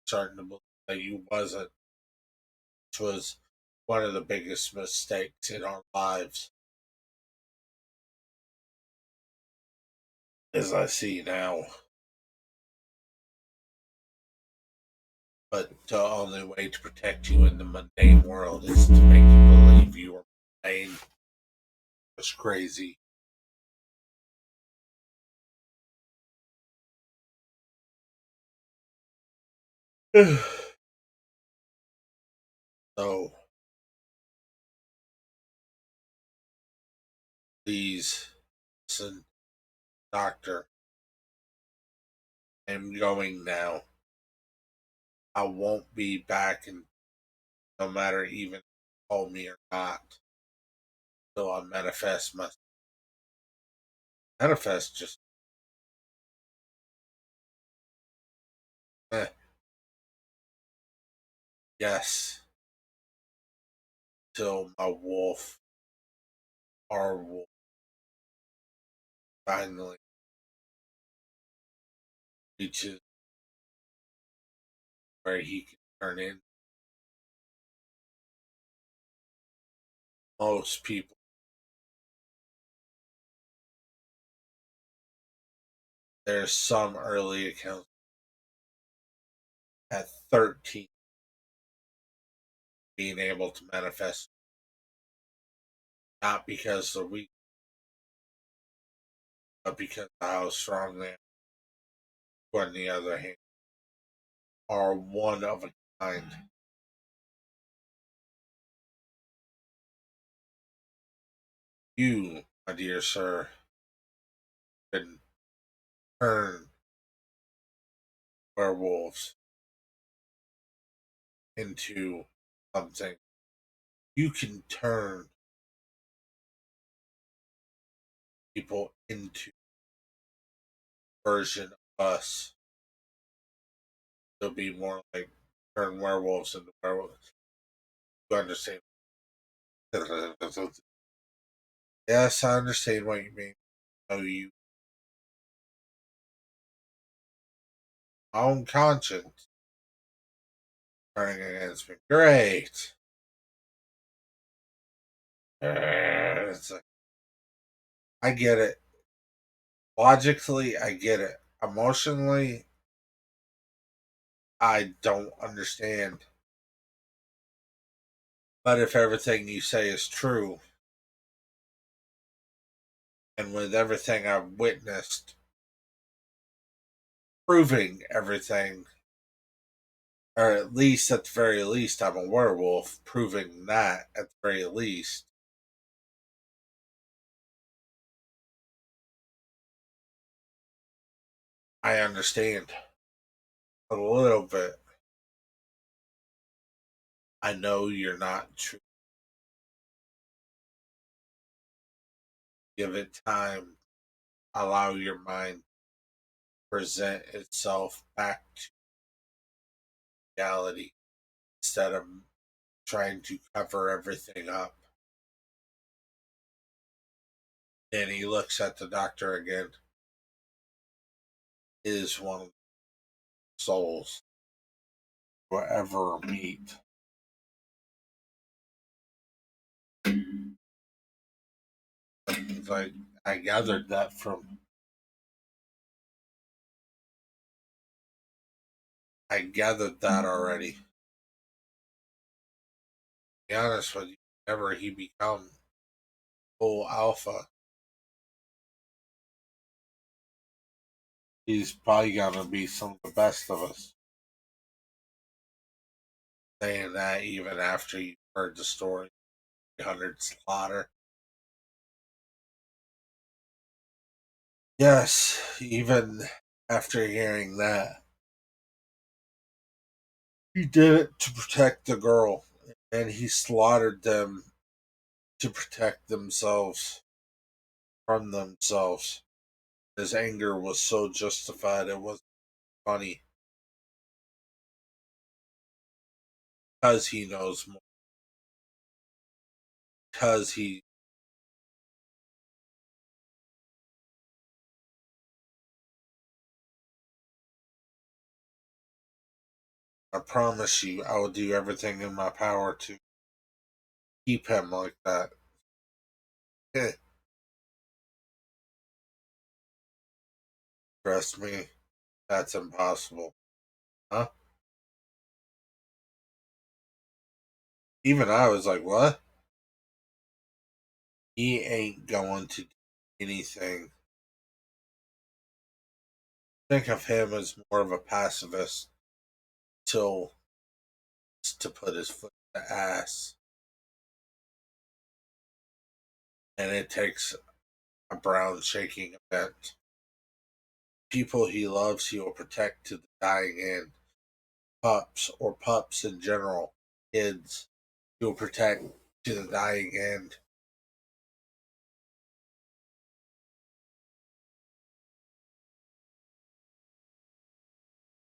starting to believe that you wasn't, which was one of the biggest mistakes in our lives, as I see now. But the only way to protect you in the mundane world is to make you believe you are mundane. It's crazy. So please listen, doctor. I'm going now. I won't be back, and no matter even call me or not, till I manifest my manifest. Just eh, yes, till my wolf, our wolf, finally reaches where he can turn in. Most people, there's some early accounts at 13 being able to manifest, not because they're weak, but because of how strong they are. Who, on the other hand, are one of a kind. You, my dear sir, can turn werewolves into something. You can turn people into a version of us. They'll be more like turn werewolves into werewolves. You understand? Yes, I understand what you mean. Oh, you own conscience turning against me. Great. It's like, I get it. Logically, I get it. Emotionally, I don't understand. But if everything you say is true, and with everything I've witnessed, proving everything, or at least at the very least, I'm a werewolf, proving that at the very least, I understand a little bit. I know you're not true. Give it time. Allow your mind to present itself back to reality instead of trying to cover everything up. And he looks at the doctor again. Is one of the souls we'll ever meet. It's like I gathered that from I gathered that already. To be honest with you, whenever he becomes full alpha, he's probably gonna be some of the best of us. Saying that even after you heard the story, 100 slaughter. Yes, even after hearing that, he did it to protect the girl, and he slaughtered them to protect themselves from themselves. His anger was so justified, it wasn't funny because he knows more, because he, I promise you, I will do everything in my power to keep him like that. Trust me, that's impossible. Huh? Even I was like, what? He ain't going to do anything. Think of him as more of a pacifist till to put his foot in the ass. And it takes a brown shaking event. People he loves, he will protect to the dying end. Pups or pups in general, kids, he will protect to the dying end.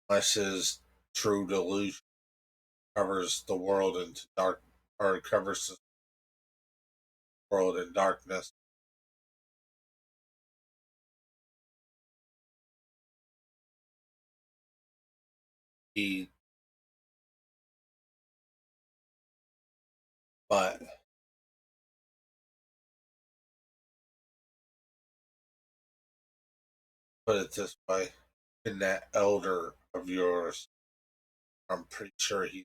Unless his true delusion covers the world into dark, or covers the world in darkness. He, but put it this way, in that elder of yours, I'm pretty sure he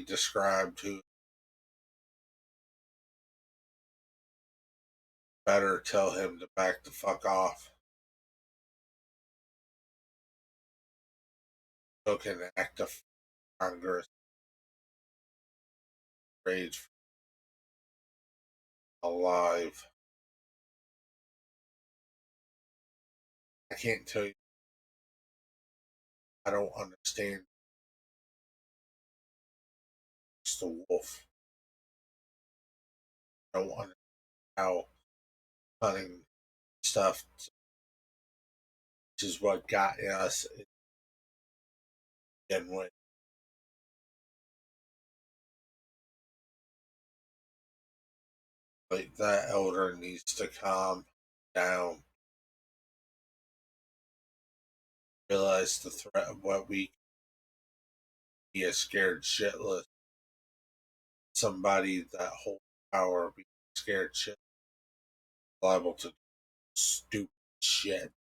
described who better tell him to back the fuck off. Took an act of Congress rage alive. I can't tell you I don't understand the wolf. I don't understand how hunting stuff, which is what got us in with. Like that elder needs to calm down, realize the threat of what we be a scared shitless. Somebody that holds power be scared shit liable to do stupid shit.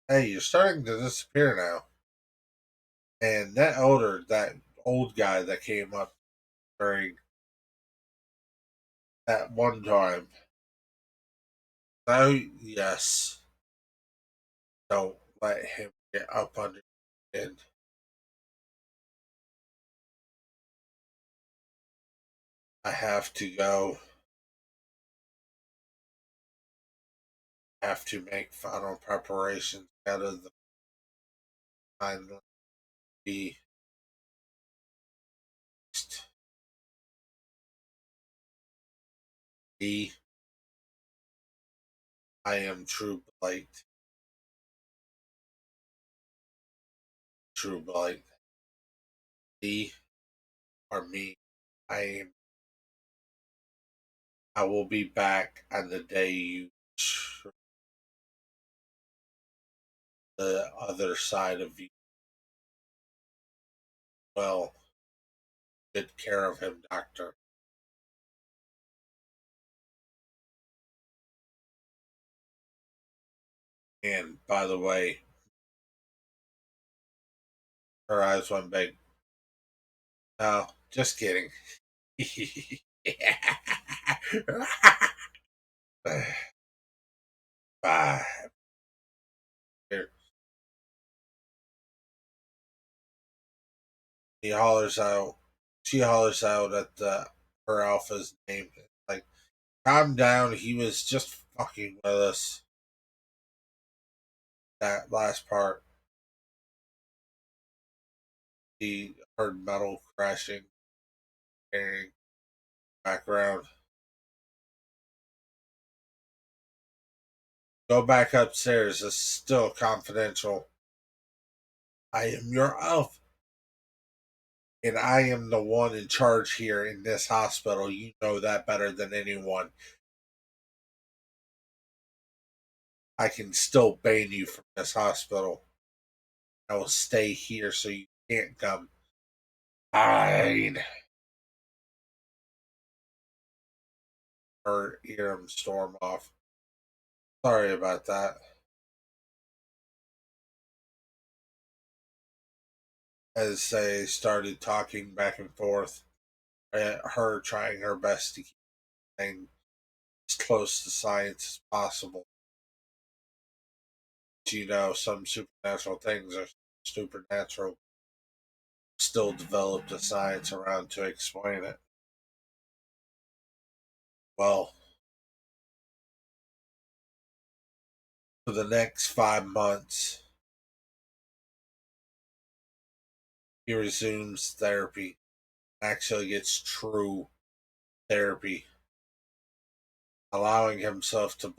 Hey, you're starting to disappear now. And that old guy that came up during that one time. Oh yes, don't let him get up under your skin. I have to go. I have to make final preparations out of the finally be. B. I am true blight. True blight. D or me. I am. I will be back on the day you the other side of you. Well, good care of him, Doctor. And by the way, her eyes went big. No, just kidding. Bye. Here. He hollers out. She hollers out at her alpha's name. Like, calm down. He was just fucking with us. That last part, he heard metal crashing, hearing background. Go back upstairs. It's still confidential. I am your elf, and I am the one in charge here in this hospital. You know that better than anyone. I can still ban you from this hospital. I will stay here so you can't come. Fine. Her hear him storm off. Sorry about that. As they started talking back and forth, her trying her best to keep things as close to science as possible. You know, some supernatural things are supernatural. Still developed a science around to explain it. Well, for the next 5 months, he resumes therapy. Actually gets true therapy, allowing himself to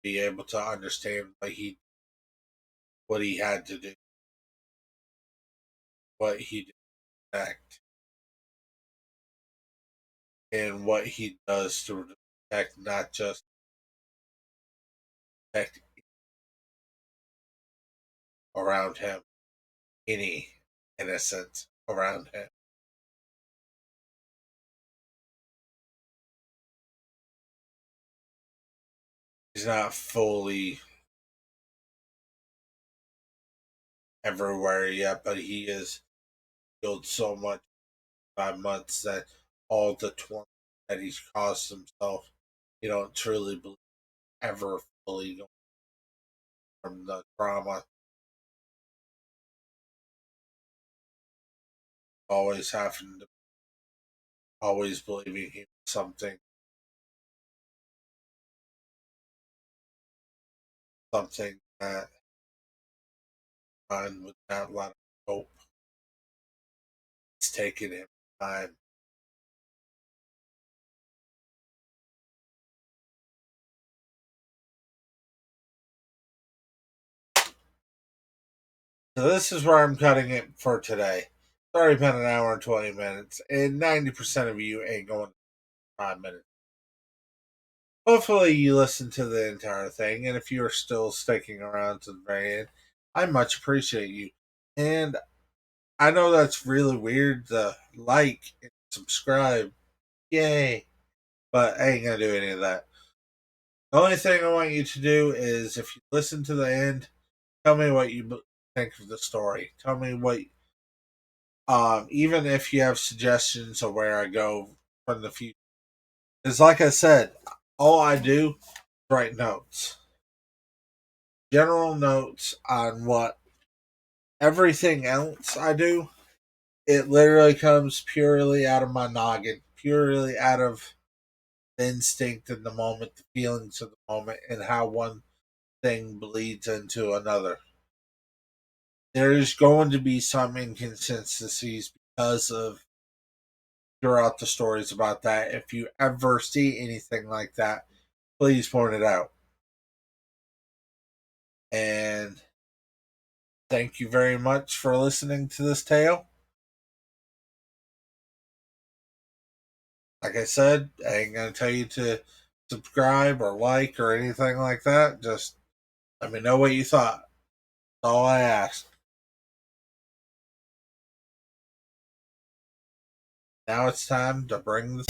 be able to understand what he had to do, what he did next, and what he does to protect not just protect around him, any innocent around him. He's not fully everywhere yet, but he is healed so much 5 months that all the torment that he's caused himself, you don't truly believe ever fully go from the trauma. Always having to, always believing he was something something that done without a lot of hope. It's taken him time. So this is where I'm cutting it for today. It's already been an hour and 20 minutes, and 90% of you ain't going 5 minutes. Hopefully, you listen to the entire thing, and if you're still sticking around to the very end, I much appreciate you. And I know that's really weird to like and subscribe. Yay. But I ain't gonna do any of that. The only thing I want you to do is if you listen to the end, tell me what you think of the story. Tell me what, even if you have suggestions of where I go from the future. Because, like I said, all I do is write notes, general notes on what everything else I do. It literally comes purely out of my noggin, purely out of the instinct in the moment, the feelings of the moment, and how one thing bleeds into another. There's going to be some inconsistencies because of throughout the stories about that. If you ever see anything like that, please point it out. And thank you very much for listening to this tale. Like I said, I ain't gonna tell you to subscribe or like or anything like that. Just let me know what you thought. That's all I ask. Now it's time to bring the